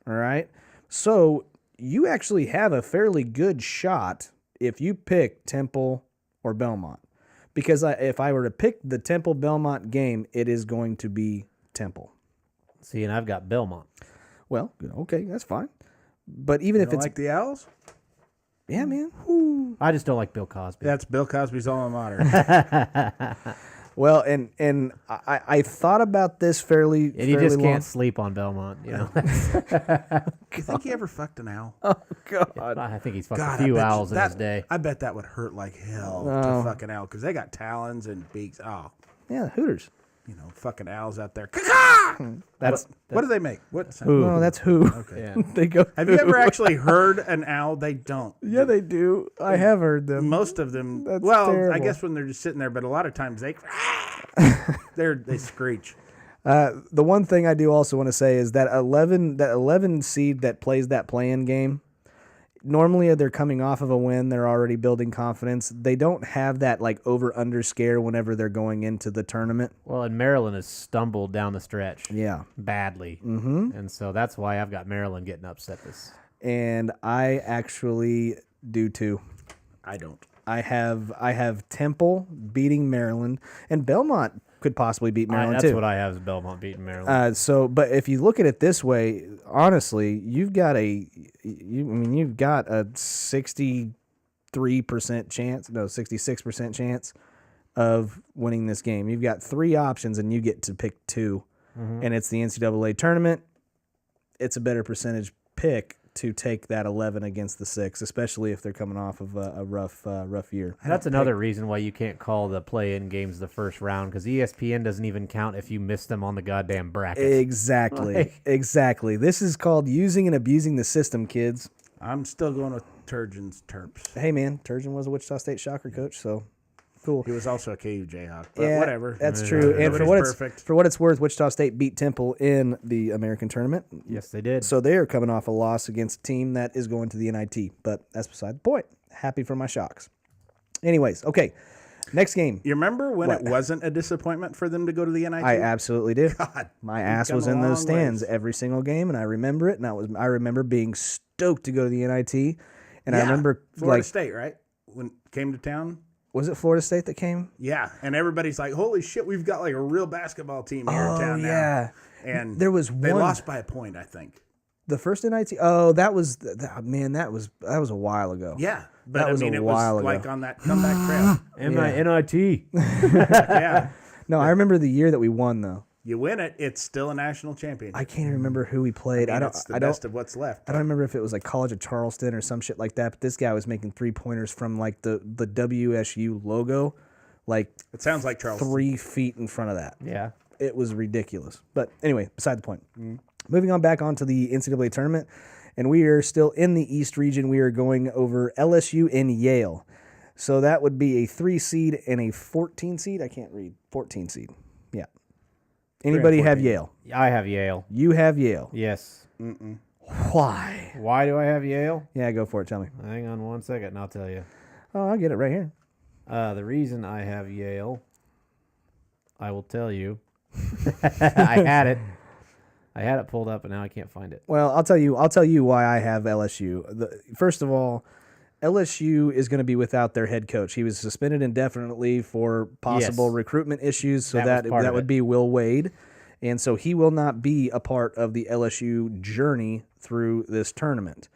All right? So you actually have a fairly good shot if you pick Temple or Belmont. Because if I were to pick the Temple-Belmont game, it is going to be Temple. See, and I've got Belmont. Well, okay, that's fine. But even if Don't it's... like the Owls? Yeah, man. I just don't like Bill Cosby. That's Bill Cosby's alma mater. Well, and I thought about this fairly And you just long. can't sleep on Belmont, you know. You think he ever fucked an owl? Oh, God. I think he's fucked God, a few I bet owls you in his day. I bet that would hurt like hell Oh. to fuck an owl because they got talons and beaks. Oh, Yeah, Hooters. fucking owls out there. That's What do they make? What sound? Who? no, that's who. Okay. Yeah. They go. Have you ever actually heard an owl? They don't. Yeah, they do. I have heard them. Most of them. That's well, I terrible. guess when they're just sitting there, but a lot of times they they screech. The one thing I do also want to say is that 11 seed that plays that play-in game, normally they're coming off of a win. They're already building confidence. They don't have that like over-under scare whenever they're going into the tournament. Well, and Maryland has stumbled down the stretch. Yeah. Badly. Mm-hmm. And so that's why I've got Maryland getting upset this. And I actually do too. I don't. I have Temple beating Maryland, and Belmont could possibly beat Maryland That's too. what I have is Belmont beating Maryland. But if you look at it this way, honestly, you've got a 63% chance, no, 66% chance of winning this game. You've got 3 options, and you get to pick 2, and it's the NCAA tournament. It's a better percentage pick to take that 11 against the 6, especially if they're coming off of a rough year. That's another reason why you can't call the play-in games the first round, because ESPN doesn't even count if you miss them on the goddamn bracket. Exactly. Exactly. This is called using and abusing the system, kids. I'm still going with Turgeon's Terps. Hey, man, Turgeon was a Wichita State Shocker coach, so cool. He was also a KU Jayhawk, but Yeah, whatever. That's true. And Nobody's for what it's worth, Wichita State beat Temple in the American tournament. Yes, they did. So they are coming off a loss against a team that is going to the NIT, but that's beside the point. Happy for my Shocks. Anyways, okay, next game. You remember when it wasn't a disappointment for them to go to the NIT? I absolutely do. God, my you've ass come was a in those long stands ways. every single game, and I remember it. And I remember being stoked to go to the NIT, and I Yeah, remember Florida like, State, right? When it came to town? was it Florida State that came? Yeah, and everybody's like, holy shit, we've got like a real basketball team here in town yeah. now. And There was they one- lost by a point, I think. The first NIT. Oh, that was man. That was a while ago. Yeah, but That was I mean, a it while was ago. like on that comeback trail. NIT. Yeah, No, I remember the year that we won though. you win it, it's still a national championship. I can't remember who we played. I don't. It's the I don't. best of what's left. I don't remember if it was like College of Charleston or some shit like that. But this guy was making 3-pointers from like the WSU logo, like It sounds like Charleston. 3 feet in front of that. Yeah. It was ridiculous. But anyway, beside the point. Moving on back onto the NCAA tournament, and we are still in the East region. We are going over LSU and Yale. So that would be a 3 seed and a 14 seed. I can't read. 14 seed. Yeah. Anybody have Yale? I have Yale. You have Yale. Yes. Why? Why do I have Yale? Yeah, go for it. Tell me. Hang on one second and I'll tell you. Oh, I'll get it right here. The reason I have Yale, I will tell you. I had it. I had it pulled up and now I can't find it. Well, I'll tell you why I have LSU. First of all, LSU is going to be without their head coach. He was suspended indefinitely for possible Yes. recruitment issues, so That was part that of would it. be Will Wade. And so he will not be a part of the LSU journey through this tournament.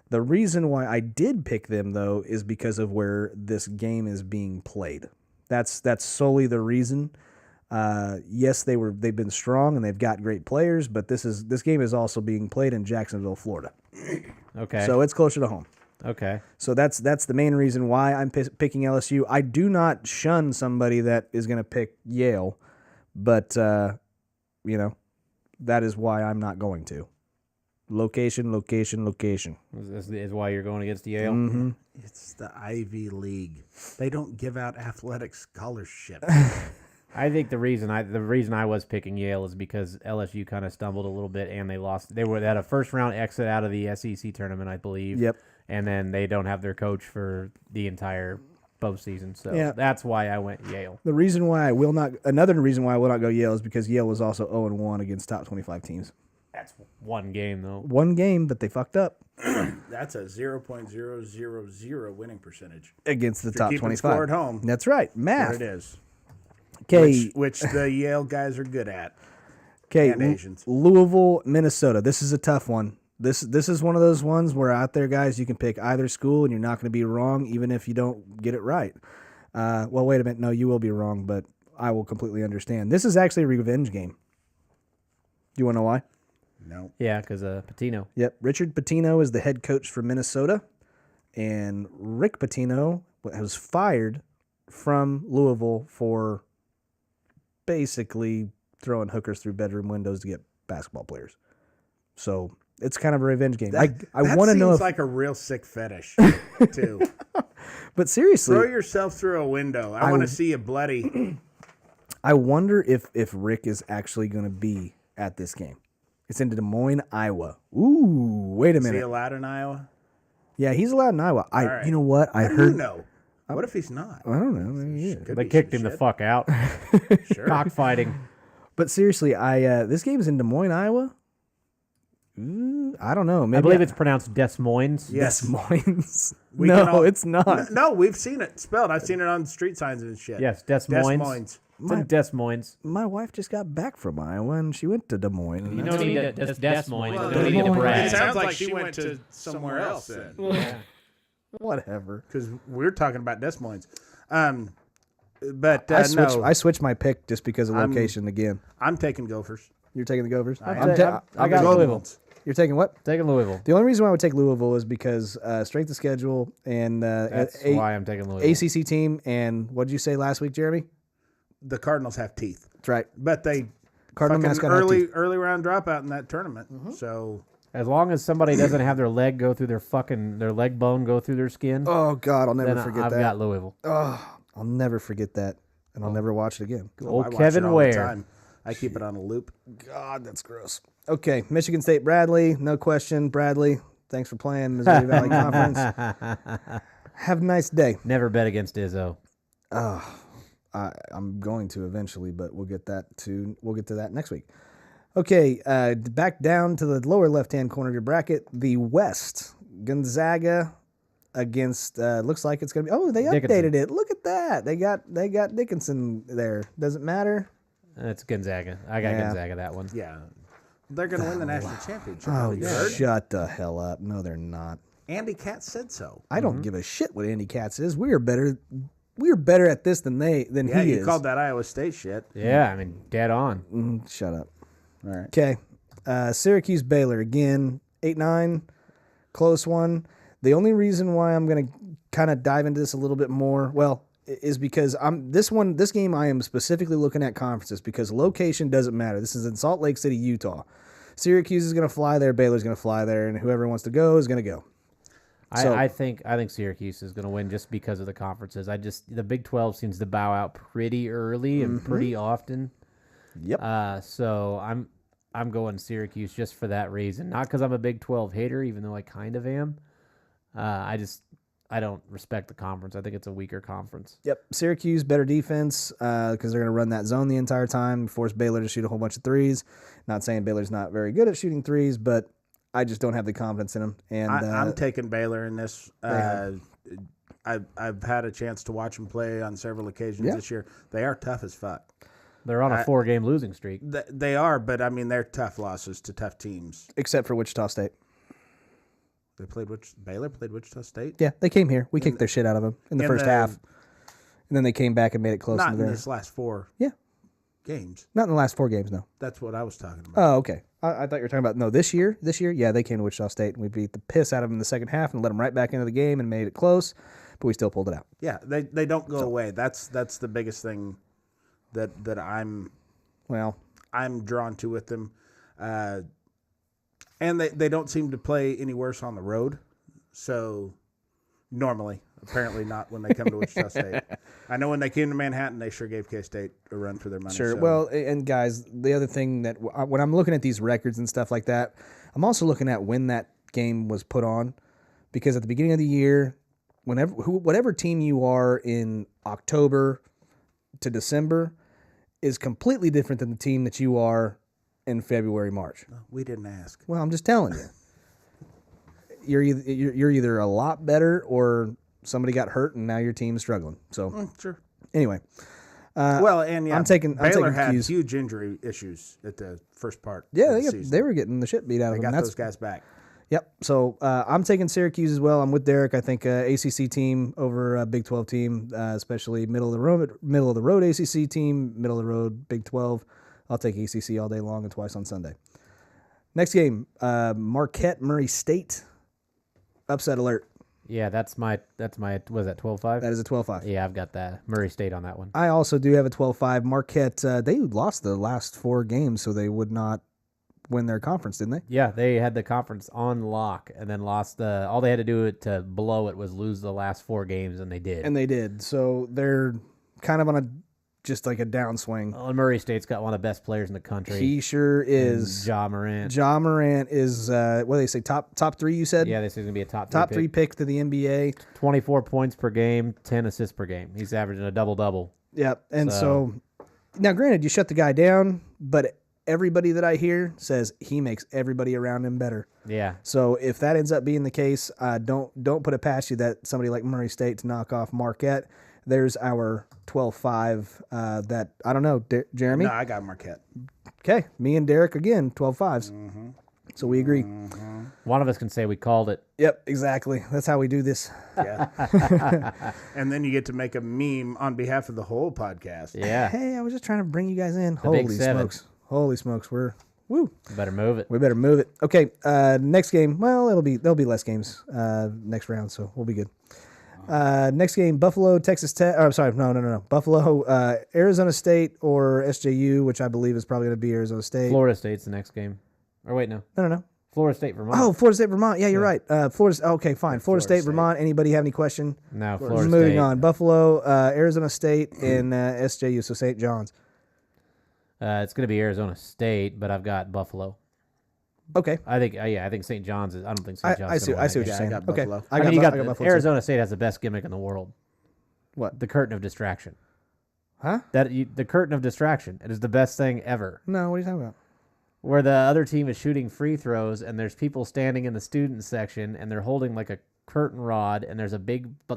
The reason why I did pick them though is because of where this game is being played. That's solely the reason. Yes, they've been strong and they've got great players, but this game is also being played in Jacksonville, Florida. Okay. So it's closer to home. Okay. So that's the main reason why I'm picking LSU. I do not shun somebody that is going to pick Yale, but that is why I'm not going to. Location. This is why you're going against Yale? Mm-hmm. It's the Ivy League. They don't give out athletic scholarships. I think the reason I was picking Yale is because LSU kind of stumbled a little bit and they lost. They had a first round exit out of the SEC tournament, I believe. Yep. And then they don't have their coach for the entire postseason, so Yeah. that's why I went Yale. Another reason why I will not go Yale is because Yale was also 0-1 against top 25 teams. That's one game though. One game, but they fucked up That's a 0.000 winning percentage. against the If you're top keeping 25. score at home, That's right, there math. it is. Okay, Which the Yale guys are good at. okay. and Asians. Louisville, Minnesota. This is a tough one. This is one of those ones where out there, guys, you can pick either school and you're not going to be wrong, even if you don't get it right. Well, wait a minute. No, you will be wrong, but I will completely understand. This is actually a revenge game. Do you want to know why? No. Yeah, because Patino. Yep. Richard Pitino is the head coach for Minnesota, and Rick Pitino was fired from Louisville for basically throwing hookers through bedroom windows to get basketball players. So it's kind of a revenge game. I want to know Seems if, like a real sick fetish, too. but seriously, Throw yourself through a window. I want to see you bloody. I wonder if Rick is actually going to be at this game. It's in Des Moines, Iowa. Ooh, wait a Is he minute. allowed in Iowa? Yeah, he's allowed in Iowa. right. You know what? I How do heard. you know? What if he's not? I don't know. Maybe he is. Could They be kicked some him the shit. fuck out. Sure. Cockfighting. But seriously, this game's in Des Moines, Iowa. I don't know. Maybe I believe it's pronounced Des Moines. Yes. Des Moines. We can No, all- it's not. No, we've seen it spelled. I've seen it on street signs and shit. Yes, Des Moines. It's in Des Moines. My wife just got back from Iowa and she went to Des Moines. and You that's- don't need to Des Moines. Well, You don't need to It brag. sounds like she went to somewhere else then. Whatever. Because we're talking about Des Moines. But I switched. no, I switched my pick just because of location again. I'm taking Gophers. You're taking the Gophers. I I'm got Golden Louisville. Ones. You're taking what? Taking Louisville. The only reason why I would take Louisville is because strength of schedule and That's why I'm taking Louisville. ACC team. And what did you say last week, Jeremy? The Cardinals have teeth, That's right. but they Cardinal fucking mascot had teeth. early round dropout in that tournament. So As long as somebody doesn't have their leg go through their leg bone go through their skin, Oh God, I'll never then forget I've that. got Louisville. I'll never forget that, and I'll never watch it again. I Old watch Kevin it all the Ware. time. I keep it on a loop. God, that's gross. Okay, Michigan State, Bradley, no question. Bradley, thanks for playing Missouri Valley Conference. Have a nice day. Never bet against Izzo. I'm going to eventually, but we'll get to that next week. Okay, back down to the lower left-hand corner of your bracket, the West. Gonzaga against looks like it's going to be. Oh, they updated it. Look at that. They got Dickinson there. Does it matter? It's Gonzaga. I got Yeah. Gonzaga that one. Yeah, they're going to win the national championship. Oh, You heard? shut the hell up. No, they're not. Andy Katz said so. I don't give a shit what Andy Katz is. We are better at this than Yeah, he you is. called that Iowa State shit. Yeah, I mean, dead on. Shut up. All right. Okay. Syracuse Baylor again, 8-9, close one. The only reason why I'm going to kind of dive into this a little bit more, well, is because this game I am specifically looking at conferences because location doesn't matter. This is in Salt Lake City, Utah. Syracuse is going to fly there, Baylor's going to fly there, and whoever wants to go is going to go. So- I think Syracuse is going to win just because of the conferences. The Big 12 seems to bow out pretty early and pretty often. Yep. So I'm going Syracuse just for that reason. Not because I'm a Big 12 hater, even though I kind of am. I don't respect the conference. I think it's a weaker conference. Yep. Syracuse, better defense because they're going to run that zone the entire time, force Baylor to shoot a whole bunch of threes. Not saying Baylor's not very good at shooting threes, but I just don't have the confidence in them. And I'm taking Baylor in this. I've had a chance to watch them play on several occasions this year. They are tough as fuck. They're on a 4-game losing streak. They are, but I mean they're tough losses to tough teams. except for Wichita State. Baylor played Wichita State. Yeah, they came here. We kicked their shit out of them in the first half. And then they came back and made it close. Not in in the very, this last 4 Yeah. games. Not in the last 4 games, no. That's what I was talking about. Oh, okay. I thought you were talking about, no, this year? This year, yeah, they came to Wichita State, and we beat the piss out of them in the second half and let them right back into the game and made it close, but we still pulled it out. Yeah, they don't go away. That's the biggest thing that I'm drawn to with them. And they don't seem to play any worse on the road. So normally, apparently not when they come to Wichita State. I know when they came to Manhattan, they sure gave K-State a run for their money. Sure. So. Well, and guys, the other thing that when I'm looking at these records and stuff like that, I'm also looking at when that game was put on, because at the beginning of the year, whatever team you are in October to December is completely different than the team that you are in February, March. We didn't ask. Well, I'm just telling you. You're either a lot better or somebody got hurt and now your team's struggling. So Sure. anyway, I'm taking Baylor had cues. huge injury issues at the first part. Yeah, of the season. they were getting the shit beat out of They them. got those guys back. Yep. So I'm taking Syracuse as well. I'm with Derek. I think ACC team over a Big 12 team, especially middle of the road ACC team, middle of the road Big 12. I'll take ACC all day long and twice on Sunday. Next game, Marquette Murray State. Upset alert. Yeah, that's my was that 12-5? That is a 12-5. Yeah, I've got that Murray State on that one. I also do have a 12-5. Marquette, they lost the last 4 games, so they would not win their conference, didn't they? Yeah, they had the conference on lock and then lost all they had to do to blow it was lose the last 4 games, and they did. And they did. So they're kind of on a just like a downswing. Well, Murray State's got one of the best players in the country. He sure is. Ja Morant. Ja Morant is what do they say? Top 3? You said. Yeah, this is gonna be a top three pick to the NBA. 24 points per game, 10 assists per game. He's averaging a double. Yep. And so now, granted, you shut the guy down, but everybody that I hear says he makes everybody around him better. Yeah. So if that ends up being the case, don't put it past you that somebody like Murray State to knock off Marquette. There's our 12-5 that, I don't know, Jeremy? No, I got Marquette. Okay, me and Derek again, 12-5s. So we agree. One of us can say we called it. Yep, exactly. That's how we do this. Yeah. And then you get to make a meme on behalf of the whole podcast. Yeah. Hey, I was just trying to bring you guys in. Big seven. Holy smokes. Woo. Better move it. We better move it. Okay, next game. Well, there'll be less games next round, so we'll be good. Next game, Buffalo, Texas Tech. Oh, sorry, no. Buffalo, Arizona State or SJU, which I believe is probably going to be Arizona State. Florida State's the next game. Or wait, no. No. Florida State, Vermont. Oh, Florida State, Vermont. Yeah, you're right. Florida. Okay, fine. Florida State, Vermont. Anybody have any question? No, Florida State. Moving on. Buffalo, Arizona State, and SJU, so St. John's. It's going to be Arizona State, but I've got Buffalo. Okay. I think St. John's is. I don't think St. John's. I see what you're Yeah, I saying. got Okay. Buffalo. I got Buffalo. too. Arizona State has the best gimmick in the world. What? The curtain of distraction. Huh? The curtain of distraction. It is the best thing ever. No, what are you talking about? Where the other team is shooting free throws and there's people standing in the student section and they're holding like a curtain rod and there's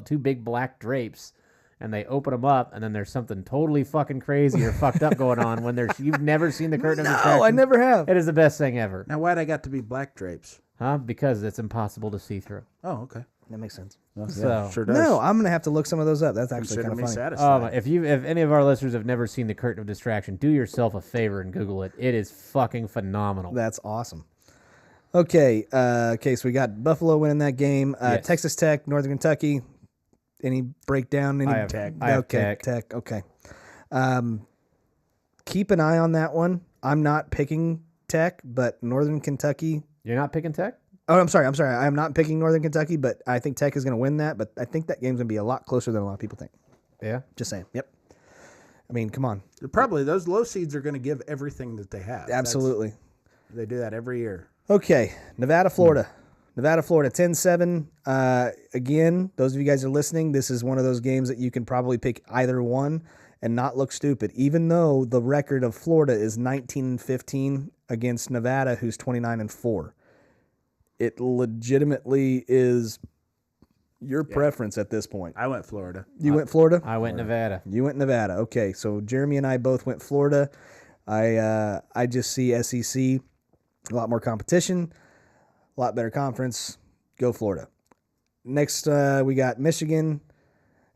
two big black drapes and they open them up and then there's something totally fucking crazy or fucked up going on when you've never seen the curtain of distraction. No, I never have. It is the best thing ever. Now, why'd I got to be black drapes? Huh? Because it's impossible to see through. Oh, okay. That makes sense. Well, So- sure does. No, I'm gonna have to look some of those up. That's actually Consider kind me of funny. satisfied. If any of our listeners have never seen the curtain of distraction, do yourself a favor and Google it. It is fucking phenomenal. That's awesome. Okay, so we got Buffalo winning that game. Yes. Texas Tech, Northern Kentucky. Any breakdown? Any I have Tech. I have okay, Tech. Okay. Keep an eye on that one. I'm not picking Tech, but Northern Kentucky. You're not picking Tech? Oh, I'm sorry. I'm not picking Northern Kentucky, but I think Tech is going to win that. But I think that game's going to be a lot closer than a lot of people think. Yeah. Just saying. Yep. I mean, come on. Probably those low seeds are going to give everything that they have. Absolutely. They do that every year. Okay, Nevada, Florida. 10-7. Again, those of you guys who are listening, this is one of those games that you can probably pick either one and not look stupid, even though the record of Florida is 19-15 against Nevada, who's 29-4. It legitimately is your preference at this point. I went Florida. You went Florida? I went Nevada. You went Nevada. Okay, so Jeremy and I both went Florida. I just see SEC, a lot more competition, a lot better conference. Go Florida. Next, we got Michigan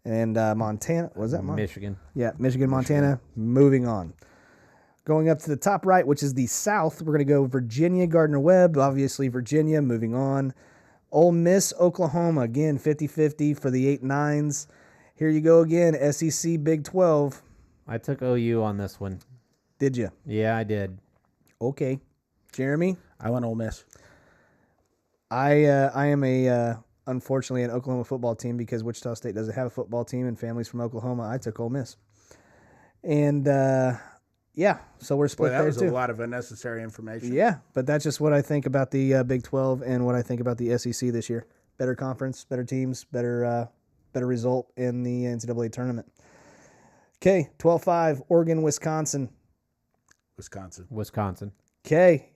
and Montana. Was that Montana? Michigan. Yeah, Michigan, Montana. Moving on. Going up to the top right, which is the South, we're going to go Virginia, Gardner-Webb. Obviously, Virginia. Moving on. Ole Miss, Oklahoma. Again, 50-50 for the 8-9s. Here you go again, SEC Big 12. I took OU on this one. Did you? Yeah, I did. Okay. Jeremy? I went Ole Miss. I am unfortunately an Oklahoma football team because Wichita State doesn't have a football team and families from Oklahoma. I took Ole Miss. And yeah, so we're split Boy, that there was too. a lot of unnecessary information. Yeah, but that's just what I think about the Big 12 and what I think about the SEC this year. Better conference, better teams, better result in the NCAA tournament. Okay, 12-5, Oregon, Wisconsin. Wisconsin. Okay,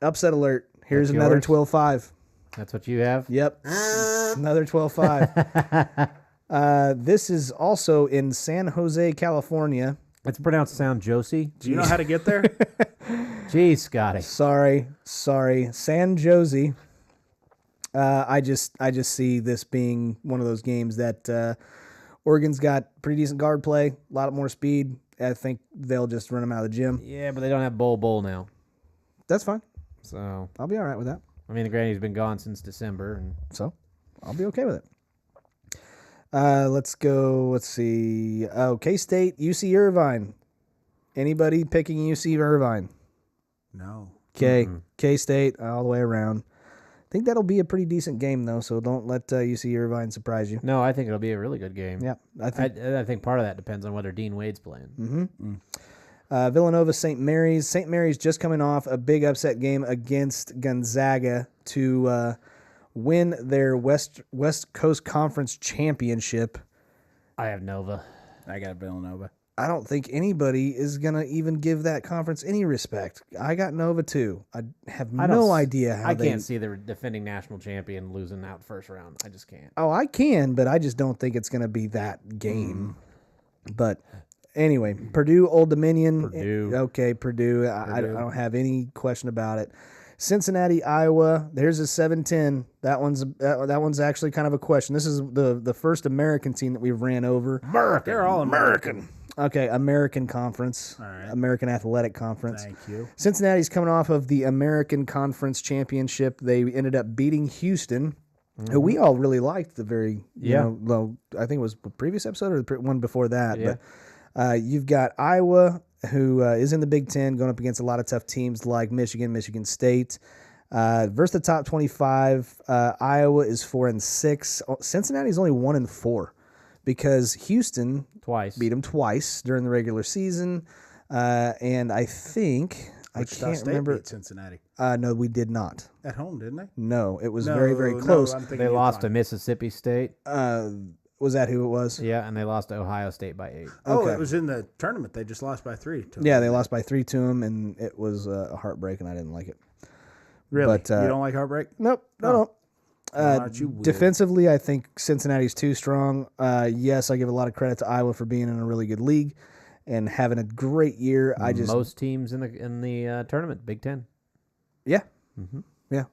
upset alert. Here's That's another yours? 12-5. That's what you have? Yep, another 12-5. This is also in San Jose, California. It's pronounced sound Josie. Do you know how to get there? Jeez, Scotty. Sorry, San Jose. I just see this being one of those games that Oregon's got pretty decent guard play, a lot more speed. I think they'll just run them out of the gym. Yeah, but they don't have Bowl now. That's fine. So, I'll be all right with that. I mean, the granny's been gone since December. And So I'll be okay with it. Let's go. Let's see. Oh, K-State, UC Irvine. Anybody picking UC Irvine? No. Okay, K-State all the way around. think that'll be a pretty decent game, though, so don't let UC Irvine surprise you. No, I think it'll be a really good game. Yeah, I think part of that depends on whether Dean Wade's playing. Villanova, St. Mary's. St. Mary's just coming off a big upset game against Gonzaga to win their West Coast Conference championship. I have Nova. I got Villanova. I don't think anybody is going to even give that conference any respect. I got Nova, too. I have no idea how I can't see the defending national champion losing out first round. I just can't. Oh, I can, but I just don't think it's going to be that game. But anyway, Purdue, Old Dominion. Purdue. Okay, Purdue. I don't have any question about it. Cincinnati, Iowa. There's a 7-10. That one's actually kind of a question. This is the first American team that we've ran over. American. They're all American. Okay, American Conference. All right. American Athletic Conference. Thank you. Cincinnati's coming off of the American Conference Championship. They ended up beating Houston, who we all really liked the very, I think it was the previous episode or the one before that. Yeah. But you've got Iowa, who is in the Big Ten, going up against a lot of tough teams like Michigan, Michigan State. Versus the top 25, Iowa is 4-6. Cincinnati's only 1-4 because Houston beat them twice during the regular season. And I think Wichita I can't State remember. beat Cincinnati No, we did not. at home, didn't they? No, it was very, very close. I'm thinking They lost to UConn. Mississippi State. Was that who it was? Yeah, and they lost to Ohio State by 8. Oh, Okay. it was in the tournament. They just lost by 3. to Yeah, them. they lost by 3 to him, and it was a heartbreak, and I didn't like it. Really? But, you don't like heartbreak? Nope, no. Well, aren't you weird? Defensively, I think Cincinnati's too strong. Yes, I give a lot of credit to Iowa for being in a really good league and having a great year. Most teams in the tournament, Big Ten. Yeah, yeah,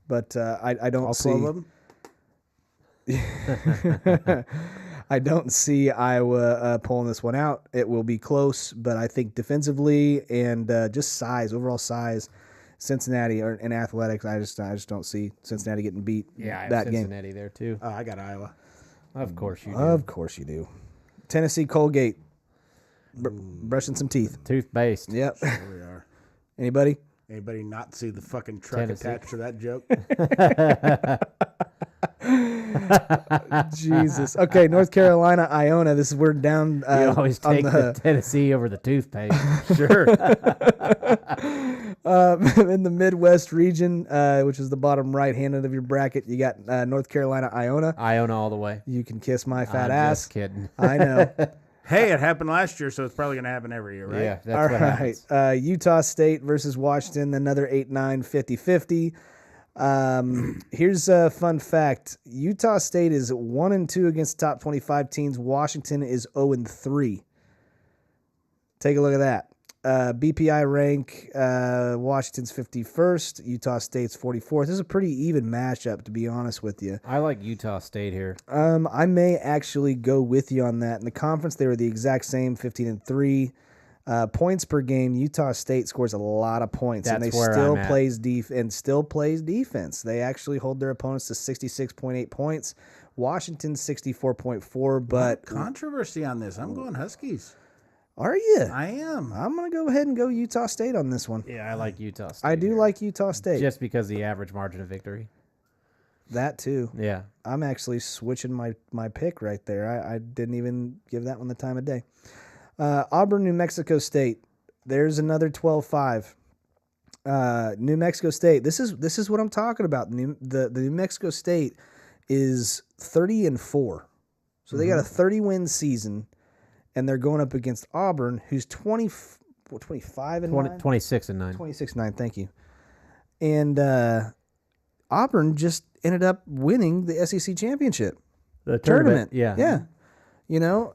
but I don't all see 12 of them? I don't see Iowa pulling this one out. It will be close, but I think defensively and just size, overall size, Cincinnati in athletics, I just don't see Cincinnati getting beat. Yeah, I have that game. Cincinnati there too. I got Iowa. Of course you do. Of course you do. Tennessee, Colgate, brushing some teeth. Tooth-based. Yep. Here we are. Anybody? Anybody not see the fucking truck Tennessee. attached to that joke? Jesus. Okay, North Carolina, Iona. This is we're down. You always on take the Tennessee over the toothpaste. Sure. in the Midwest region, which is the bottom right-hand of your bracket. You got North Carolina, Iona. Iona all the way. You can kiss my fat I'm ass. just kidding. I know. Hey, it happened last year, so it's probably going to happen every year, right? Yeah, that's All what right. happens. Utah State versus Washington, another 8-9, 50-50. Here's a fun fact. Utah State is 1-2 against top 25 teams. Washington is 0-3. Take a look at that. BPI rank, Washington's 51st, Utah State's 44th. This is a pretty even matchup, to be honest with you. I like Utah State here. I may actually go with you on that. In the conference, they were the exact same, 15-3. Points per game, Utah State scores a lot of points, and they That's where still I'm at. plays defense. They actually hold their opponents to 66.8 points. Washington 64.4, but Controversy on this. I'm going Huskies. are you? I am. I'm going to go ahead and go Utah State on this one. Yeah, I like Utah State. I do here. like Utah State. Just because the average margin of victory. That too. Yeah. I'm actually switching my pick right there. I didn't even give that one the time of day. Auburn, New Mexico State. There's another 12-5. New Mexico State. This is what I'm talking about. The New Mexico State is 30-4. So they got a 30-win season, and they're going up against Auburn, who's 25 and 9? 26 and 9. 26-9, thank you. And Auburn just ended up winning the SEC championship The tournament. Yeah. Yeah. You know,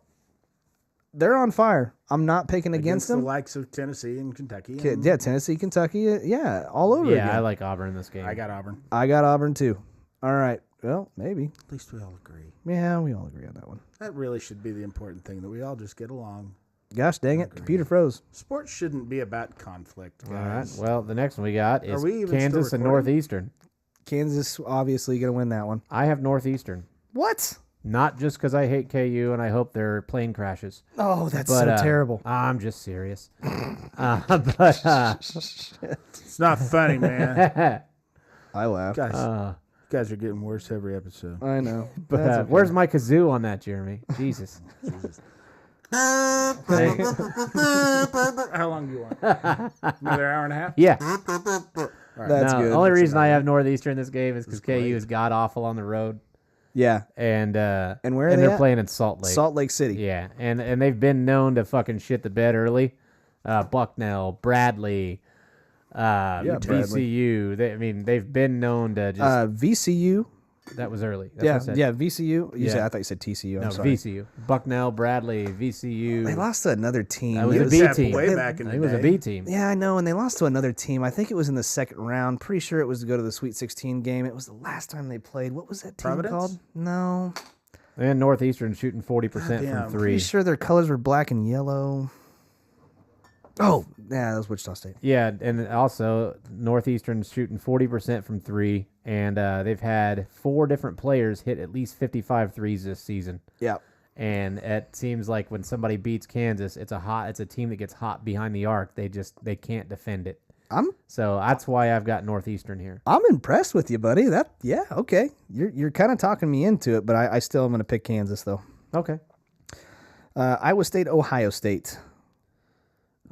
they're on fire. I'm not picking against the them. likes of Tennessee and Kentucky. and Yeah, Tennessee, Kentucky, all over Yeah, again. I like Auburn in this game. I got Auburn. I got Auburn too. All right. Well, maybe. At least we all agree. Yeah, we all agree on that one. That really should be the important thing, that we all just get along. Gosh dang it. Computer froze. Sports shouldn't be about conflict, All right. guys. Well, the next one we got is we even still Kansas and recording? Northeastern. Kansas obviously going to win that one. I have Northeastern. What? Not just because I hate KU and I hope their plane crashes. Oh, that's But, so terrible. I'm just serious. It's not funny, man. I laughed. Guys, you guys are getting worse every episode. I know. But That's okay. where's my kazoo on that, Jeremy? Jesus. How long do you want? Another hour and a half? Yeah. That's good. The only reason I have Northeastern in this game is because KU is god awful on the road, Yeah. and where are they they're at? playing in Salt Lake. Salt Lake City. Yeah, and they've been known to fucking shit the bed early. Bucknell, Bradley, VCU. They've been known to just. VCU. That was early. That's Yeah, what I said. yeah, VCU. Yeah. I thought you said TCU. I'm No, sorry. VCU. Bucknell, Bradley, VCU. They lost to another team. That was It a was- B This team. happened way back in I the think it was a day. B team. Yeah, I know, and they lost to another team. I think it was in the second round. Pretty sure it was to go to the Sweet 16 game. It was the last time they played. What was that team Providence? called? No. And Northeastern shooting 40% Goddamn. from Pretty three. sure their colors were black and yellow. Oh, yeah, that was Wichita State. Yeah, and also Northeastern's shooting 40% from three, and they've had 4 different players hit at least 55 threes this season. Yeah. And it seems like when somebody beats Kansas, it's a team that gets hot behind the arc. They can't defend it. So that's why I've got Northeastern here. I'm impressed with you, buddy. Okay. You're kind of talking me into it, but I still am going to pick Kansas though. Okay. Iowa State, Ohio State.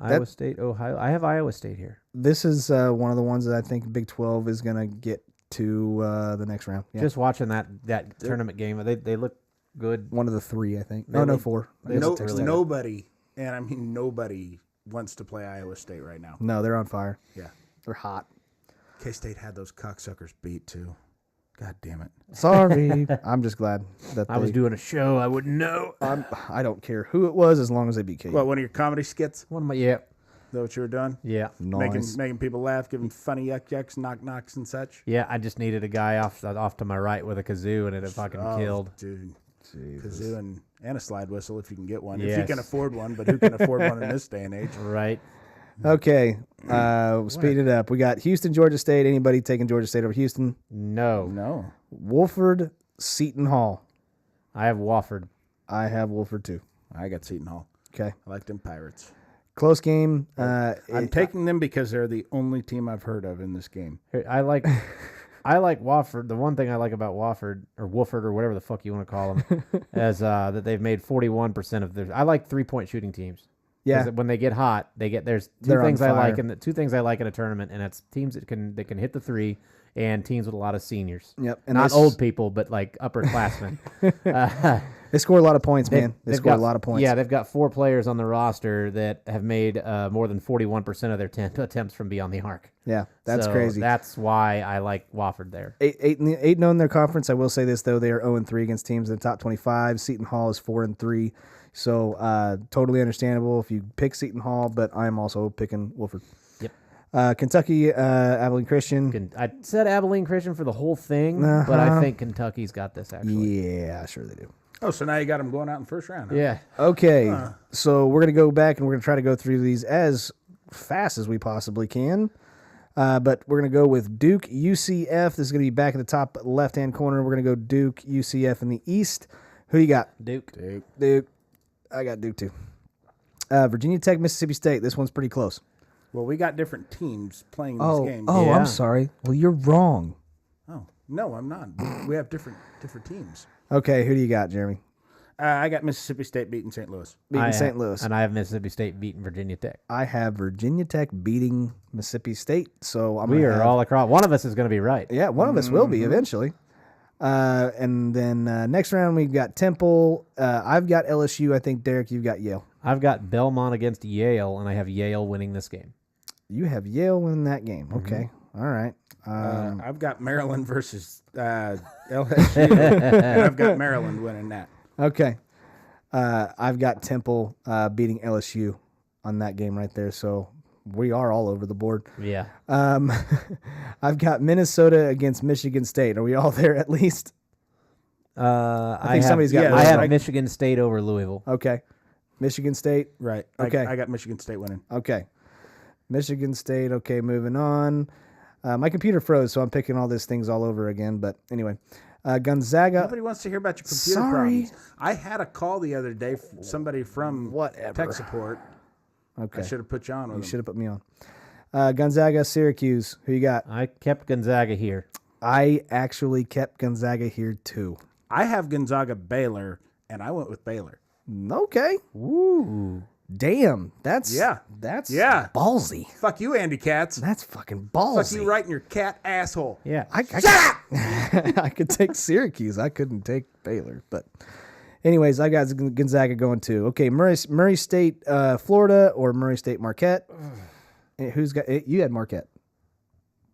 Iowa State, Ohio. I have Iowa State here. This is one of the ones that I think Big 12 is going to get to the next round. Yeah. Just watching that tournament game, they look good. One of the 3, I think. They look- 4. I they guess look it takes really that. Nobody, and I mean nobody, wants to play Iowa State right now. No, they're on fire. Yeah. They're hot. K-State had those cocksuckers beat too. God damn it. Sorry. I'm just glad that I was doing a show. I wouldn't know. I don't care who it was as long as they beat KU. What, one of your comedy skits? One of my yeah. Is that what you were doing? Yeah. Nice. Making people laugh, giving funny yucks, knock knocks and such? Yeah, I just needed a guy off to my right with a kazoo, and it had fucking killed. Dude. Kazoo and a slide whistle if you can get one. If Yes. you can afford one, but who can afford one in this day and age? Right. Okay. Speed it up. We got Houston, Georgia State. Anybody taking Georgia State over Houston? No. No. Wolford, Seton Hall. I have Wofford. I have Wolford too. I got Seton Hall. Okay. I like them Pirates. Close game. I'm taking them because they're the only team I've heard of in this game. Here, I like Wofford. The one thing I like about Wofford or Wolford or whatever the fuck you want to call them is that they've made 41% of their. I like 3-point shooting teams. Yeah. 'Cause when they get hot, there's two They're on things I like fire. two things I like in a tournament, and it's teams that can hit the three, and teams with a lot of seniors. Yep. And Not they old people, but like upperclassmen. They score a lot of points, man. They They've score a got- lot of points. Yeah, they've got 4 players on the roster that have made more than 41% of their attempts from beyond the arc. Yeah, that's So crazy. That's why I like Wofford there. 8-0 in their conference. I will say this though, they are 0-3 against teams in the top 25. Seton Hall is 4-3, so totally understandable if you pick Seton Hall. But I am also picking Wolford. Yep. Kentucky, Abilene Christian. I said Abilene Christian for the whole thing, but I think Kentucky's got this actually. Yeah, sure they do. Oh, so now you got them going out in the first round. Huh? Yeah. Okay, so we're gonna go back and we're gonna try to go through these as fast as we possibly can. But we're gonna go with Duke UCF. This is gonna be back in the top left-hand corner. We're gonna go Duke UCF in the East. Who you got? Duke. Duke. I got Duke too. Virginia Tech, Mississippi State. This one's pretty close. Well, we got different teams playing this game. Oh, Yeah. I'm sorry. Well, you're wrong. Oh, no, I'm not. We have different teams. Okay, who do you got, Jeremy? I got Mississippi State beating St. Louis. Beating St. Louis. And I have Mississippi State beating Virginia Tech. I have Virginia Tech beating Mississippi State. So I'm We gonna are have- all across. One of us is going to be right. Yeah, one of us will be eventually. And then next round we've got Temple. I've got LSU. I think Derek, you've got Yale. I've got Belmont against Yale, and I have Yale winning this game. You have Yale winning that game. Okay, all right. I've got Maryland versus LSU, and I've got Maryland winning that. Okay. I've got Temple beating LSU on that game right there. So we are all over the board. Yeah. I've got Minnesota against Michigan State. Are we all there at least? I think somebody's got I have like- Michigan State over Louisville. Okay. Michigan State. Right. Okay. I got Michigan State winning. Okay. Michigan State. Okay, moving on. My computer froze, so I'm picking all these things all over again. But anyway, Gonzaga. Nobody wants to hear about your computer Sorry. problems. I had a call the other day from somebody from Whatever. tech support. Okay. I should have put you on with You them. should have put me on. Gonzaga, Syracuse. Who you got? I kept Gonzaga here. I actually kept Gonzaga here too. I have Gonzaga, Baylor, and I went with Baylor. Okay. Ooh. Damn. That's Yeah. ballsy. Fuck you, Andy Katz. That's fucking Fuck ballsy. you right in your cat asshole. Yeah. I could take Syracuse. I couldn't take Baylor. But anyways, I got Gonzaga going too. Okay, Murray State, Florida, or Murray State, Marquette. Who's got? You had Marquette.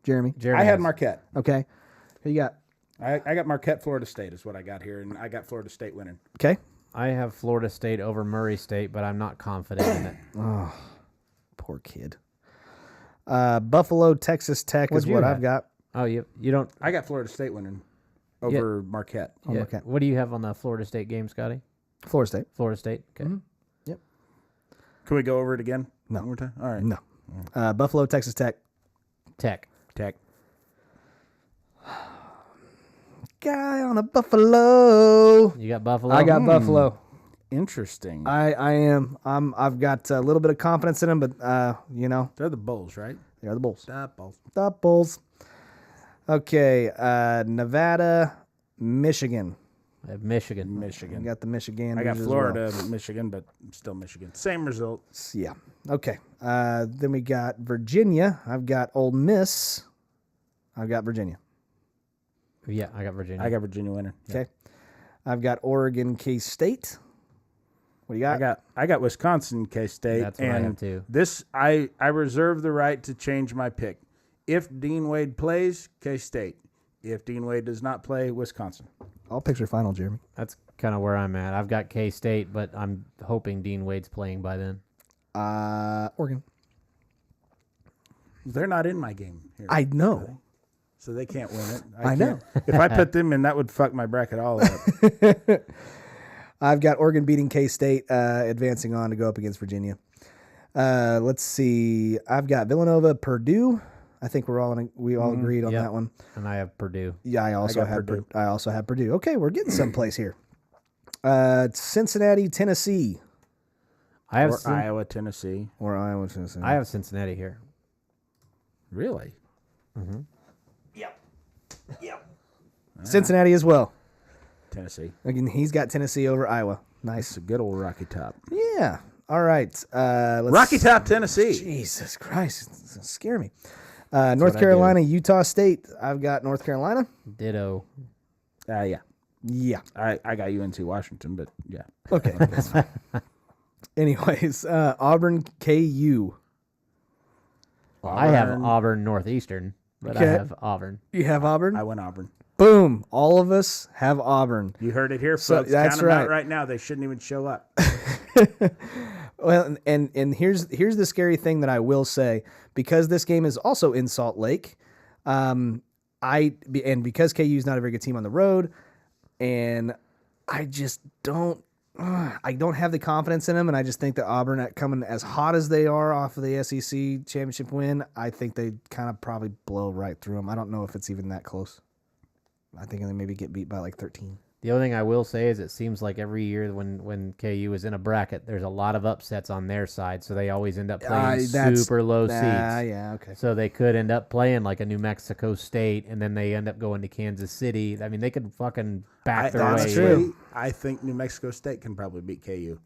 Jeremy. I had Marquette. Okay. Who you got? I got Marquette, Florida State is what I got here, and I got Florida State winning. Okay. I have Florida State over Murray State, but I'm not confident in it. Poor kid. Buffalo, Texas Tech What'd is you what have? I've got. Oh, you don't. I got Florida State winning over Marquette. Yeah. okay. What do you have on the Florida State game, Scotty? Florida State. Florida State. Okay. Yep. Can we go over it again? No. One more time? All right. No. Buffalo, Texas Tech. Tech. Guy on a Buffalo. You got Buffalo. I got Buffalo. Interesting. I am. I've got a little bit of confidence in them, but They're the Bulls, right? they are the Bulls. The Bulls. The Bulls. Okay, Nevada, Michigan. I have Michigan. You Michigan. got the Michigan. I got Florida, Michigan, but still Michigan. Same result. Yeah. Okay. Then we got Virginia. I've got Ole Miss. I've got Virginia. Yeah, I got Virginia. I got Virginia winning. Okay. I've got Oregon, K-State. What do you got? I got Wisconsin, K-State. That's what I have too. This I reserve the right to change my pick. If Dean Wade plays, K-State. If Dean Wade does not play, Wisconsin. I'll picture final, Jeremy. That's kind of where I'm at. I've got K-State, but I'm hoping Dean Wade's playing by then. Oregon. They're not in my game here. I know. So they can't win it. I know. If I put them in, that would fuck my bracket all up. I've got Oregon beating K-State, advancing on to go up against Virginia. Let's see. I've got Villanova, Purdue. I think we all agreed on that one. And I have Purdue. Yeah, I also got have Purdue. I also have Purdue. Okay, we're getting someplace here. Cincinnati, Tennessee, I have Or Iowa, Tennessee. or Iowa, Tennessee. I have Cincinnati here. Really? Cincinnati as well. Tennessee. Again, he's got Tennessee over Iowa. Nice. It's a good old Rocky Top. Yeah. All right. Let's Rocky Top, Tennessee. Jesus Christ, it's gonna scare me. North Carolina, Utah State. I've got North Carolina. Ditto. Yeah. Yeah. I got UNC Washington, but yeah. Okay. That's fine. Anyways, Auburn, KU. I have Auburn Northeastern, but Okay. I have Auburn. You have Auburn? I went Auburn. Boom. All of us have Auburn. You heard it here, So, folks. that's Count them out right. right now. They shouldn't even show up. Well, and here's the scary thing that I will say, because this game is also in Salt Lake, and because KU is not a very good team on the road, and I just don't have the confidence in them, and I just think that Auburn, at coming as hot as they are off of the SEC championship win, I think they kind of probably blow right through them. I don't know if it's even that close. I think they maybe get beat by like 13. The only thing I will say is it seems like every year when KU is in a bracket, there's a lot of upsets on their side, so they always end up playing super low seeds. Yeah, okay. So they could end up playing like a New Mexico State, and then they end up going to Kansas City. I mean, they could fucking back their way. Honestly, I think New Mexico State can probably beat KU.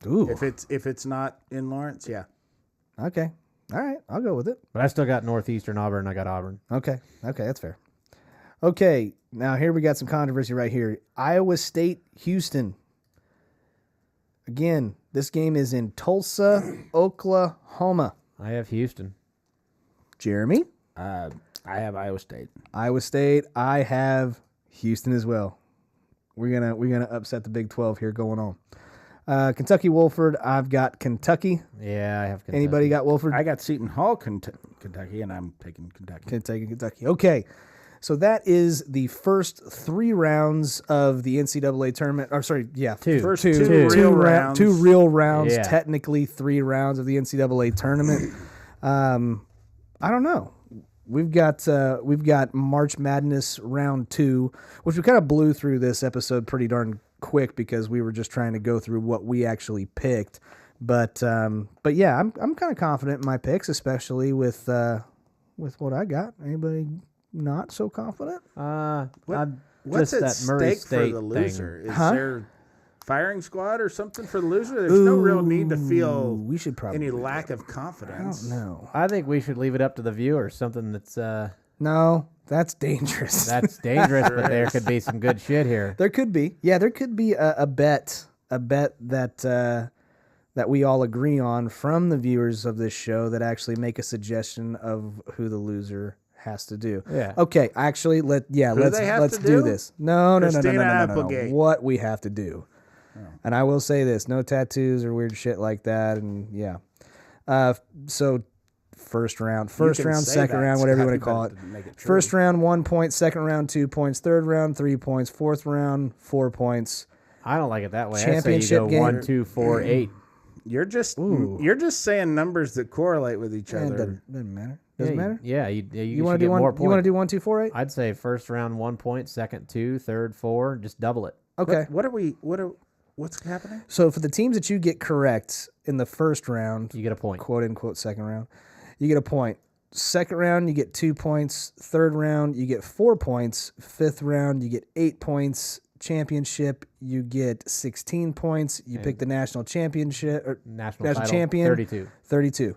Ooh. If it's not in Lawrence, yeah. Okay. All right. I'll go with it. But I still got Northeastern Auburn. I got Auburn. Okay. That's fair. Okay, now here we got some controversy right here. Iowa State, Houston. Again, this game is in Tulsa, Oklahoma. I have Houston. Jeremy? I have Iowa State. Iowa State. I have Houston as well. We're gonna upset the Big 12 here going on. Kentucky, Wolford. I've got Kentucky. Yeah, I have Kentucky. Anybody got Wolford? I got Seton Hall, Kentucky, and I'm taking Kentucky. Kentucky. Okay. So that is the first 3 rounds of the NCAA tournament. Or sorry, yeah, Two. First two two real rou- rounds. 2 real rounds. Yeah. Technically 3 rounds of the NCAA tournament. I don't know. We've got March Madness round 2, which we kind of blew through this episode pretty darn quick because we were just trying to go through what we actually picked. But yeah, I'm kind of confident in my picks, especially with what I got. Anybody not so confident? What's at that Murray stake for State the thing. loser? Is there firing squad or something for the loser? There's no real need to feel we should probably any lack of confidence. I don't know. I think we should leave it up to the viewers. Something that's No, that's dangerous. that's dangerous, but there could be some good shit here. There could be. Yeah, there could be a bet that that we all agree on from the viewers of this show that actually make a suggestion of who the loser has to do. Yeah. Okay, actually let's they have let's to do do? this. No. Christina Applegate. What we have to do. And I will say this, no tattoos or weird shit like that, and yeah. So first round, can second say that, round, whatever you want to Scotty, call but it. it didn't make it true. First round, 1 point. Second round, 2 points. Third round, 3 points. Fourth round, 4 points. I don't like it that way. I say you Championship go game. 1, 2, 4, 8. You're just saying numbers that correlate with each other. Doesn't matter. Doesn't matter. Yeah, you You want to do one? more points. You want to do 1, 2, 4, 8? I'd say first round 1 point, second 2, third 4, just double it. Okay. What's happening? So for the teams that you get correct in the first round, You get a point. quote unquote second round, you get a point. Second round, you get 2 points. Third round, you get 4 points. Fifth round, you get 8 points. Championship, you get 16 points. You pick the national championship or National title, champion, 32. 32.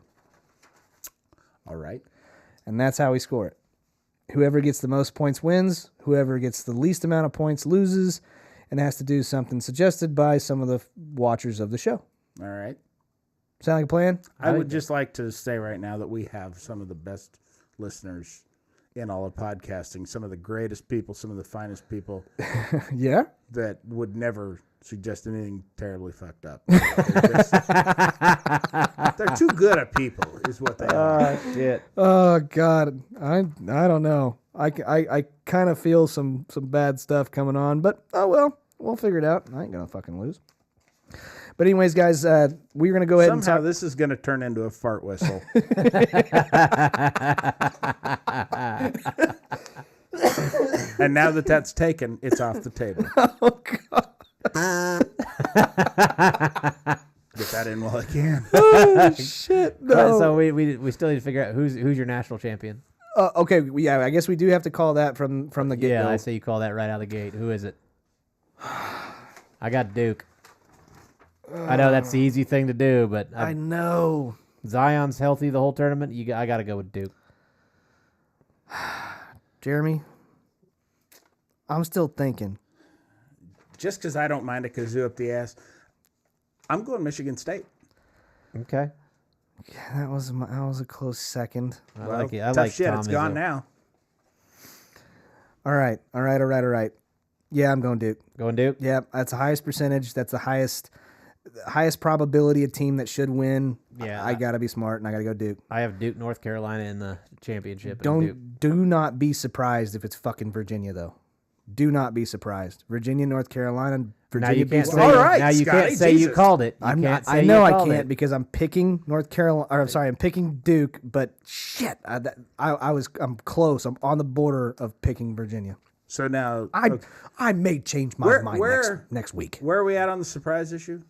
All right. And that's how we score it. Whoever gets the most points wins. Whoever gets the least amount of points loses, and has to do something suggested by some of the watchers of the show. All right. Sound like a plan? I would just like to say right now that we have some of the best listeners in all of podcasting, some of the greatest people, some of the finest people Yeah. that would never suggest anything terribly fucked up. They're too good at people, is what they are. Shit. Oh God, I don't know. I kind of feel some bad stuff coming on, but oh well, we'll figure it out. I ain't gonna fucking lose. But anyways, guys, we're gonna go ahead and Somehow talk. this is going to turn into a fart whistle. And now that that's taken, it's off the table. Oh God. Get that in while I can. Oh shit! No. So we still need to figure out who's your national champion. Okay, yeah, I guess we do have to call that from the get go. Yeah, I say you call that right out of the gate. Who is it? I got Duke. I know that's the easy thing to do, but I know. Zion's healthy the whole tournament. I got to go with Duke. Jeremy, I'm still thinking. Just because I don't mind a kazoo up the ass, I'm going Michigan State. Okay. Yeah, that was a close second. I like it. I Tough like shit. Tom It's Izzo. gone now. All right. Yeah, I'm going Duke. Going Duke? Yeah, that's the highest percentage. That's the highest probability a team that should win. Yeah. I gotta be smart and I gotta go Duke. I have Duke, North Carolina in the championship. and Duke. Do not be surprised if it's fucking Virginia though. Do not be surprised. Virginia, North Carolina, Now Virginia you can't beats. say. All right, now you Scotty, can't say you Jesus. called it. You I'm can't not. say I know you I called can't it. because I'm picking North Carolina. Or I'm sorry, I'm picking Duke. But shit, I'm close. I'm on the border of picking Virginia. So now, I may change my mind where- next week. where are we at on the surprise issue?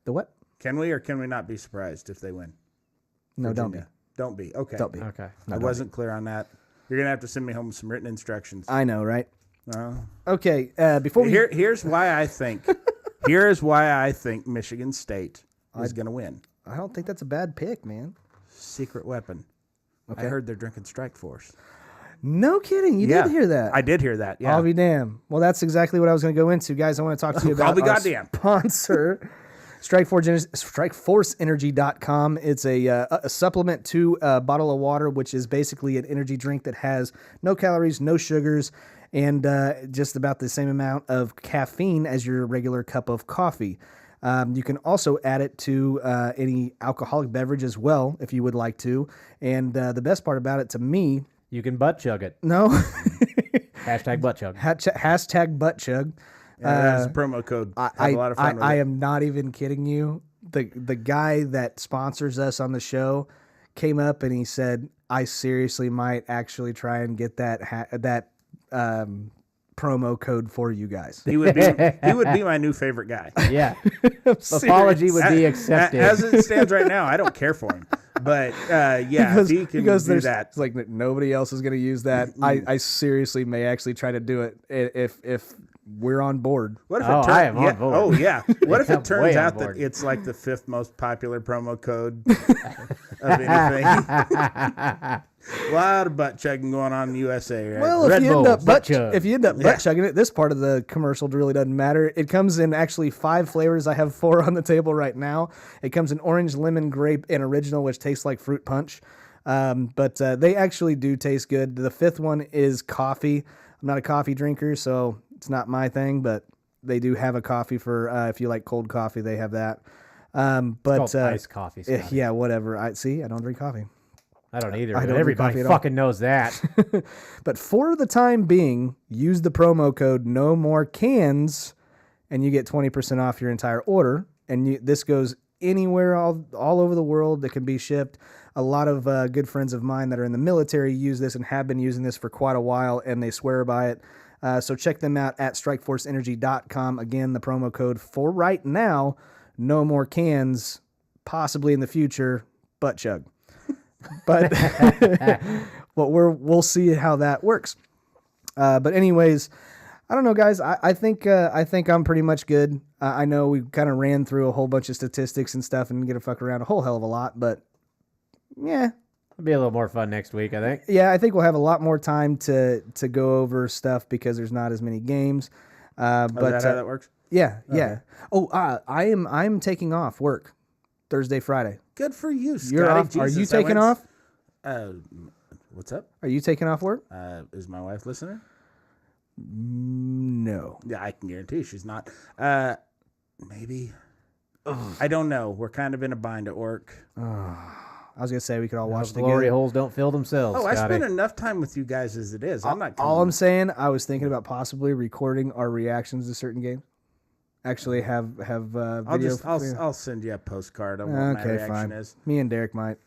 The what? Can we or can we not be surprised if they win? No, don't be. Virginia. Don't be. Okay. Don't be. Okay. I wasn't clear on that. You're going to have to send me home some written instructions. I know, right? Uh, Okay. Before we here's why I think Michigan State is going to win. I don't think that's a bad pick, man. Secret weapon. I heard they're drinking Strike Force. No kidding. You did hear that. I did hear that. Yeah. I'll be damned. Well, that's exactly what I was going to go into, guys. I want to talk to you about I'll be our goddamn. sponsor, StrikeForceEnergy.com. It's a supplement to a bottle of water, which is basically an energy drink that has no calories, no sugars, and just about the same amount of caffeine as your regular cup of coffee. You can also add it to any alcoholic beverage as well, if you would like to. And the best part about it, to me, You can butt chug it. no, Hashtag butt chug. hashtag butt chug. That's a promo code. Have a lot of fun with I it. am not even kidding you. The guy that sponsors us on the show came up and he said, "I seriously might actually try and get that promo code for you guys. He would be my new favorite guy. Yeah. Apology would be accepted. As it stands right now, I don't care for him. But if he can do that. It's like nobody else is going to use that. I seriously may actually try to do it if we're on board. What if I am on board. Oh, yeah. What if it turns way on out that board. it's like the 5th most popular promo code of anything? A lot of butt chugging going on in the USA, right? Well, Red Bull, butt chug. if you end up butt chugging it, this part of the commercial really doesn't matter. It comes in actually 5 flavors. I have 4 on the table right now. It comes in orange, lemon, grape, and original, which tastes like fruit punch. But they actually do taste good. The 5th one is coffee. I'm not a coffee drinker, so it's not my thing, but they do have a coffee for if you like cold coffee, they have that. But It's called iced coffee, Scotty. yeah, whatever. I don't drink coffee. I don't either. I but don't drink everybody coffee at all. fucking knows that. But for the time being, use the promo code No More Cans, and you get 20% off your entire order. And this goes anywhere all over the world that can be shipped. A lot of good friends of mine that are in the military use this and have been using this for quite a while, and they swear by it. So check them out at strikeforceenergy.com. Again, the promo code for right now, No More Cans, possibly in the future, butt chug. But we'll see how that works. But anyways, I don't know, guys. I think I'm pretty much good. I know we kind of ran through a whole bunch of statistics and stuff and get to fuck around a whole hell of a lot, but yeah. It'll be a little more fun next week, I think. Yeah, I think we'll have a lot more time to go over stuff because there's not as many games. But Is that how that works? Yeah, yeah. Oh, I'm taking off work Thursday, Friday. Good for you, Scotty. You're off. Are Jesus, you I taking went- off? What's up? Are you taking off work? Is my wife listening? No. Yeah, I can guarantee she's not. Maybe. I don't know. We're kind of in a bind at work. I was gonna say we could all watch Those glory together. holes don't fill themselves, Oh, I Scotty. spend enough time with you guys as it is. I'm not. All coming. I'm saying, I was thinking about possibly recording our reactions to certain games. Actually, have video. I'll send you a postcard on what my Okay, reaction fine. is. Me and Derek might.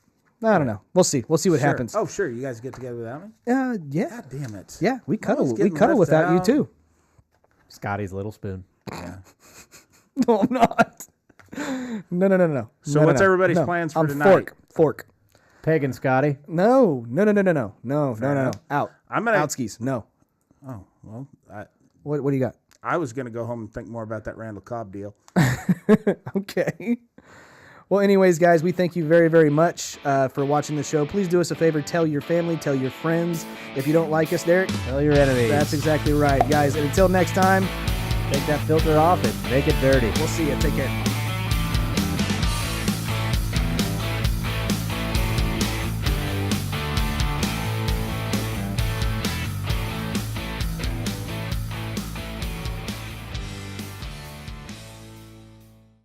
I don't know. We'll see. We'll see what Sure. happens. Oh, sure. You guys get together without me? Yeah. God damn it. Yeah, we cuddle. We getting cuddle left without you out. too. Scotty's little spoon. Yeah. No, I'm not. No. So No, what's no. everybody's No. plans for I'm tonight? Fork. Pagan Scotty. No. No. enough. Out. I'm gonna. Outskis. No. Oh well. What do you got? I was gonna go home and think more about that Randall Cobb deal. Okay. Well, anyways, guys, we thank you very, very much for watching the show. Please do us a favor. Tell your family. Tell your friends. If you don't like us, Derek, Tell your enemies. that's exactly right, guys. And until next time, Take that filter off and make it dirty. we'll see you. Take care.